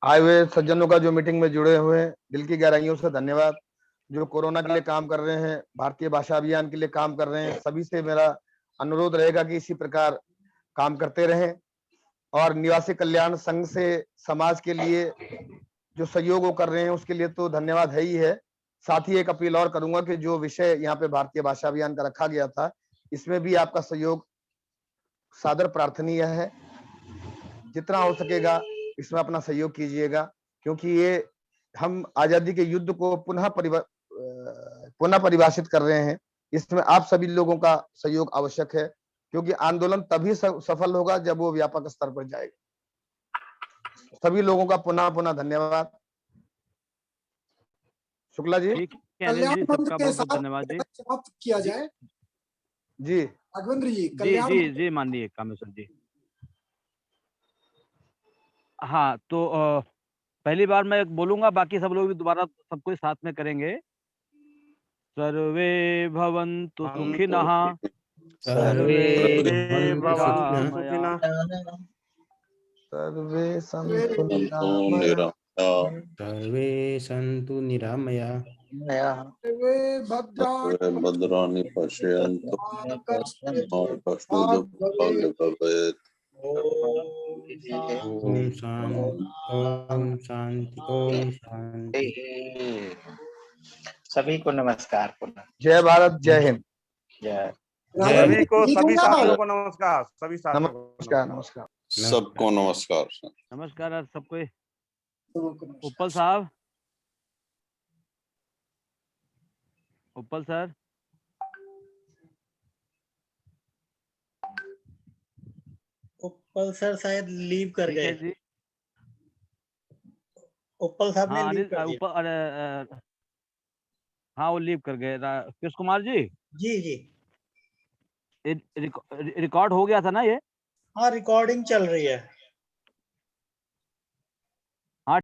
आए हुए सज्जनों का जो मीटिंग में जुड़े हुए हैं, दिल की गहराइयों से धन्यवाद। जो कोरोना के लिए काम कर रहे हैं, भारतीय भाषा अभियान के लिए काम कर रहे हैं, सभी से मेरा अनुरोध रहेगा कि इसी प्रकार काम करते रहें। और निवासी कल्याण संघ से समाज के लिए जो सहयोग वो कर रहे हैं उसके लिए तो धन्यवाद है ही है। साथ ही एक अपील और करूंगा कि जो विषय यहाँ पे भारतीय भाषा अभियान का रखा गया था, इसमें भी आपका सहयोग सादर प्रार्थनीय है। जितना हो सकेगा इसमें अपना सहयोग कीजिएगा, क्योंकि ये हम आजादी के युद्ध को पुनः परिभाषित कर रहे हैं। इसमें आप सभी लोगों का सहयोग आवश्यक है, क्योंकि आंदोलन तभी सफल होगा जब वो व्यापक स्तर पर जाएगा। सभी लोगों का पुनः धन्यवाद। शुक्ला जी, कल्याण मंत्र के साथ समाप्त किया जाए। जी राघवेंद्र जी, जी माननीय कामेश्वर जी। हाँ, तो पहली बार मैं बोलूंगा, बाकी सब लोग भी दोबारा सबको साथ में करेंगे। सर्वे भवन्तु सुखिनः, सर्वे भवन्तु सुखिनः, सर्वे सन्तु निरामया, सर्वे सन्तु निरामया। भद्राणि पश्यन्तु मा कष्टं भवेत्। ओम शांति ओम शांति ओम शांति। सभी को नमस्कार पुनः। जय भारत, जय हिंद। जय सभी को, सभी साथियों को नमस्कार, सभी साथियों को नमस्कार। नमस्कार सबको नमस्कार। नमस्कार सबको। उपल साहब, उपल सर, उपल सर शायद लीव कर ठीक है गए। जी। उपल साहब ने हाँ लीव अनिल कर दिया। ऊपर, अरे हाँ वो लीव कर गए। कृष्ण कुमार जी, जी जी, रिकॉर्ड हो गया था ना ये? हाँ रिकॉर्डिंग चल रही है।